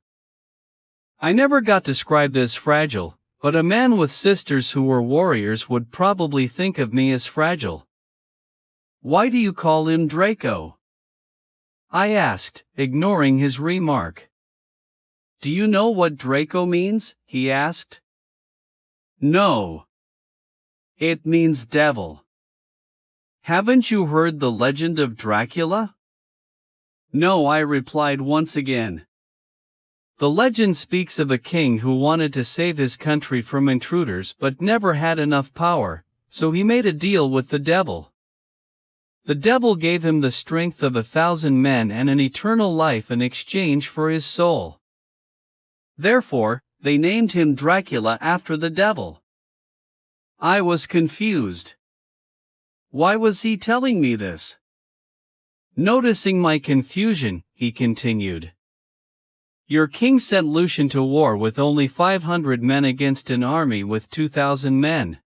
"I never got described as fragile, but a man with sisters who were warriors would probably think of me as fragile." "Why do you call him Draco?" I asked, ignoring his remark. "Do you know what Draco means?" he asked. "No. It means devil." "Haven't you heard the legend of Dracula?" "No," I replied once again. "The legend speaks of a king who wanted to save his country from intruders but never had enough power, so he made a deal with the devil. The devil gave him the strength of 1,000 men and an eternal life in exchange for his soul. Therefore, they named him Dracula after the devil." I was confused. Why was he telling me this? Noticing my confusion, he continued. "Your king sent Lucian to war with only 500 men against an army with 2,000 men.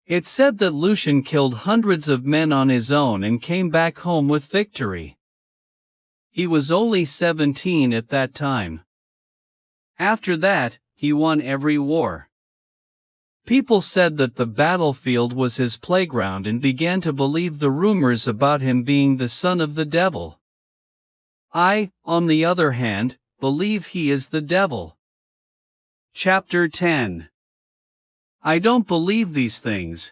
It said that Lucian killed hundreds of men on his own and came back home with victory. He was only 17 at that time. After that, he won every war. People said that the battlefield was his playground and began to believe the rumors about him being the son of the devil. I, on the other hand, believe he is the devil." Chapter 10. I don't believe these things,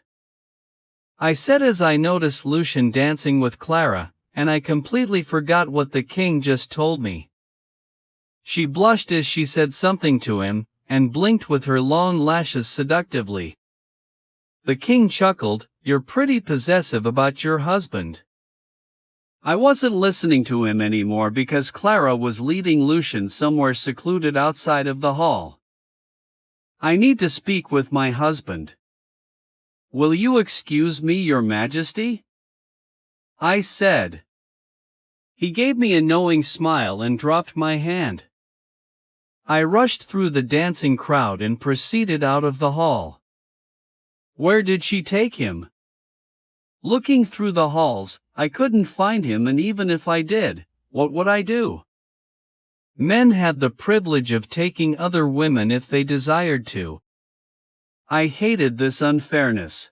I said as I noticed Lucian dancing with Clara, and I completely forgot what the king just told me. She blushed as she said something to him, and blinked with her long lashes seductively. The king chuckled, "You're pretty possessive about your husband." I wasn't listening to him anymore because Clara was leading Lucian somewhere secluded outside of the hall. "I need to speak with my husband." "Will you excuse me, Your Majesty?" I said. He gave me a knowing smile and dropped my hand. I rushed through the dancing crowd and proceeded out of the hall. Where did she take him? Looking through the halls, I couldn't find him, and even if I did, what would I do? Men had the privilege of taking other women if they desired to. I hated this unfairness.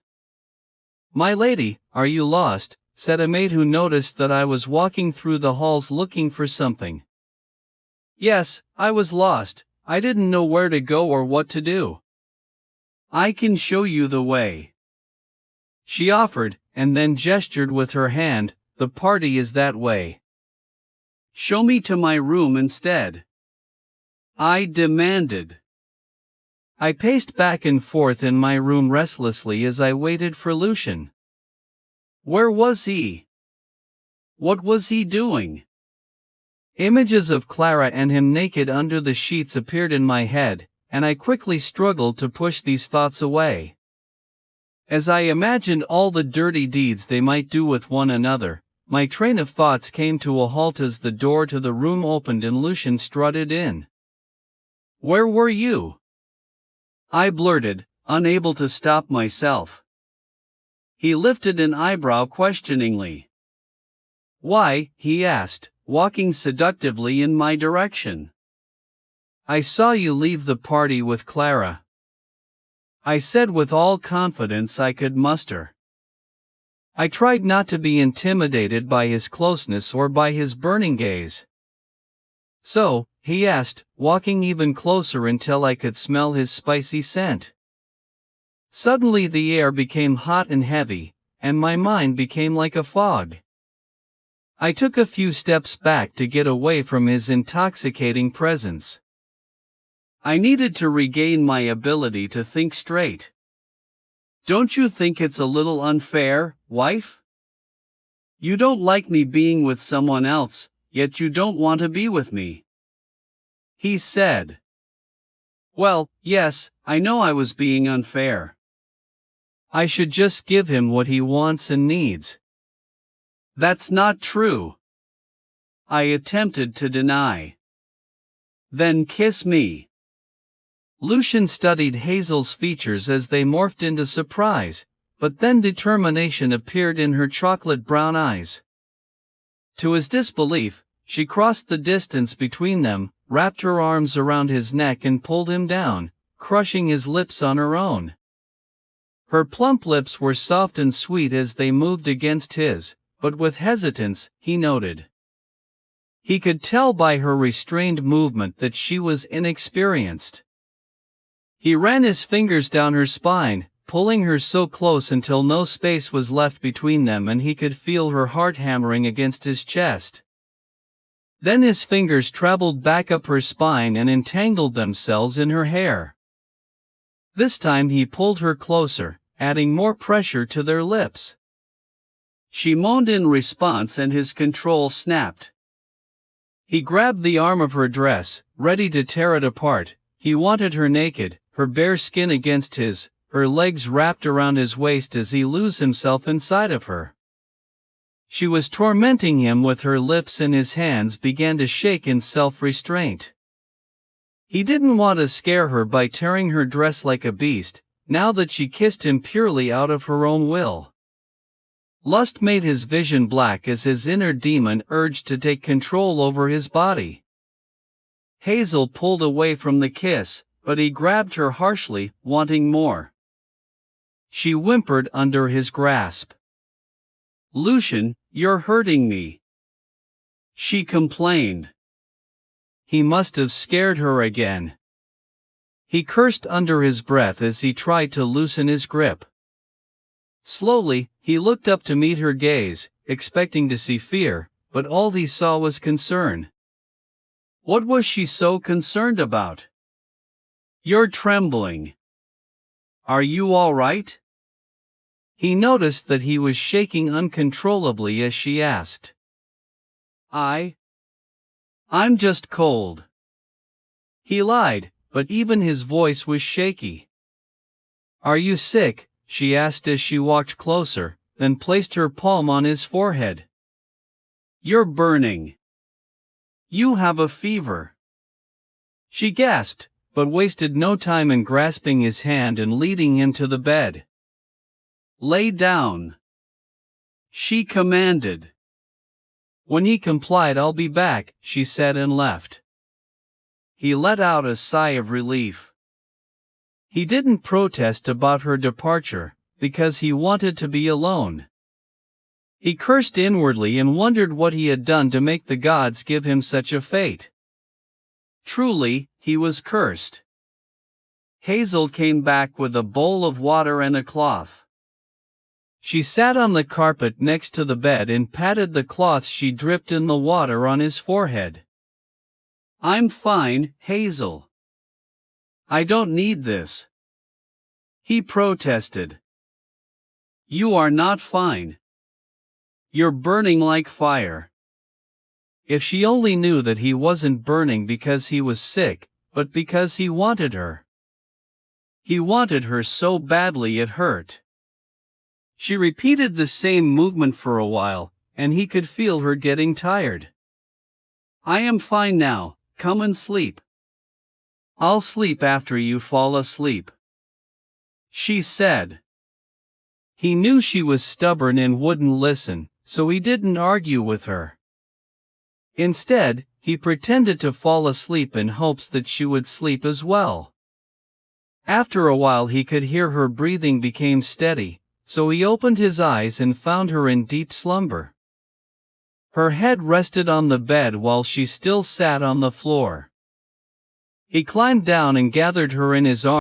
"My lady, are you lost?" said a maid who noticed that I was walking through the halls looking for something. Yes, I was lost. I didn't know where to go or what to do. "I can show you the way," she offered, and then gestured with her hand. "The party is that way." "Show me to my room instead," I demanded. I paced back and forth in my room restlessly as I waited for Lucian. Where was he? What was he doing? Images of Clara and him naked under the sheets appeared in my head, and I quickly struggled to push these thoughts away. As I imagined all the dirty deeds they might do with one another, my train of thoughts came to a halt as the door to the room opened and Lucian strutted in. "Where were you?" I blurted, unable to stop myself. He lifted an eyebrow questioningly. Why? He asked, walking seductively in my direction. I saw you leave the party with Clara, I said with all confidence I could muster. I tried not to be intimidated by his closeness or by his burning gaze. So, he asked, walking even closer until I could smell his spicy scent. Suddenly the air became hot and heavy, and my mind became like a fog. I took a few steps back to get away from his intoxicating presence. I needed to regain my ability to think straight. Don't you think it's a little unfair, wife? You don't like me being with someone else, yet you don't want to be with me. He said. Well, yes, I know I was being unfair. I should just give him what he wants and needs. That's not true. I attempted to deny. Then kiss me. Lucian studied Hazel's features as they morphed into surprise, but then determination appeared in her chocolate brown eyes. To his disbelief, she crossed the distance between them, wrapped her arms around his neck and pulled him down, crushing his lips on her own. Her plump lips were soft and sweet as they moved against his, but with hesitance, he noted. He could tell by her restrained movement that she was inexperienced. He ran his fingers down her spine, pulling her so close until no space was left between them and he could feel her heart hammering against his chest. Then his fingers traveled back up her spine and entangled themselves in her hair. This time he pulled her closer, adding more pressure to their lips. She moaned in response and his control snapped. He grabbed the arm of her dress, ready to tear it apart. He wanted her naked, her bare skin against his, her legs wrapped around his waist as he loosed himself inside of her. She was tormenting him with her lips and his hands began to shake in self-restraint. He didn't want to scare her by tearing her dress like a beast, now that she kissed him purely out of her own will. Lust made his vision black as his inner demon urged to take control over his body. Hazel pulled away from the kiss, but he grabbed her harshly, wanting more. She whimpered under his grasp. Lucian, you're hurting me. She complained. He must have scared her again. He cursed under his breath as he tried to loosen his grip. Slowly, he looked up to meet her gaze, expecting to see fear, but all he saw was concern. What was she so concerned about? You're trembling. Are you all right? He noticed that he was shaking uncontrollably as she asked. I'm just cold. He lied, but even his voice was shaky. Are you sick? She asked as she walked closer, then placed her palm on his forehead. You're burning. You have a fever. She gasped, but wasted no time in grasping his hand and leading him to the bed. Lay down, she commanded. When he complied, I'll be back, she said and left. He let out a sigh of relief. He didn't protest about her departure, because he wanted to be alone. He cursed inwardly and wondered what he had done to make the gods give him such a fate. Truly, he was cursed. Hazel came back with a bowl of water and a cloth. She sat on the carpet next to the bed and patted the cloth. She dripped in the water on his forehead. I'm fine, Hazel. I don't need this. He protested. You are not fine. You're burning like fire. If she only knew that he wasn't burning because he was sick, but because he wanted her. He wanted her so badly it hurt. She repeated the same movement for a while, and he could feel her getting tired. I am fine now, come and sleep. I'll sleep after you fall asleep, she said. He knew she was stubborn and wouldn't listen, so he didn't argue with her. Instead, he pretended to fall asleep in hopes that she would sleep as well. After a while he could hear her breathing became steady, so he opened his eyes and found her in deep slumber. Her head rested on the bed while she still sat on the floor. He climbed down and gathered her in his arms.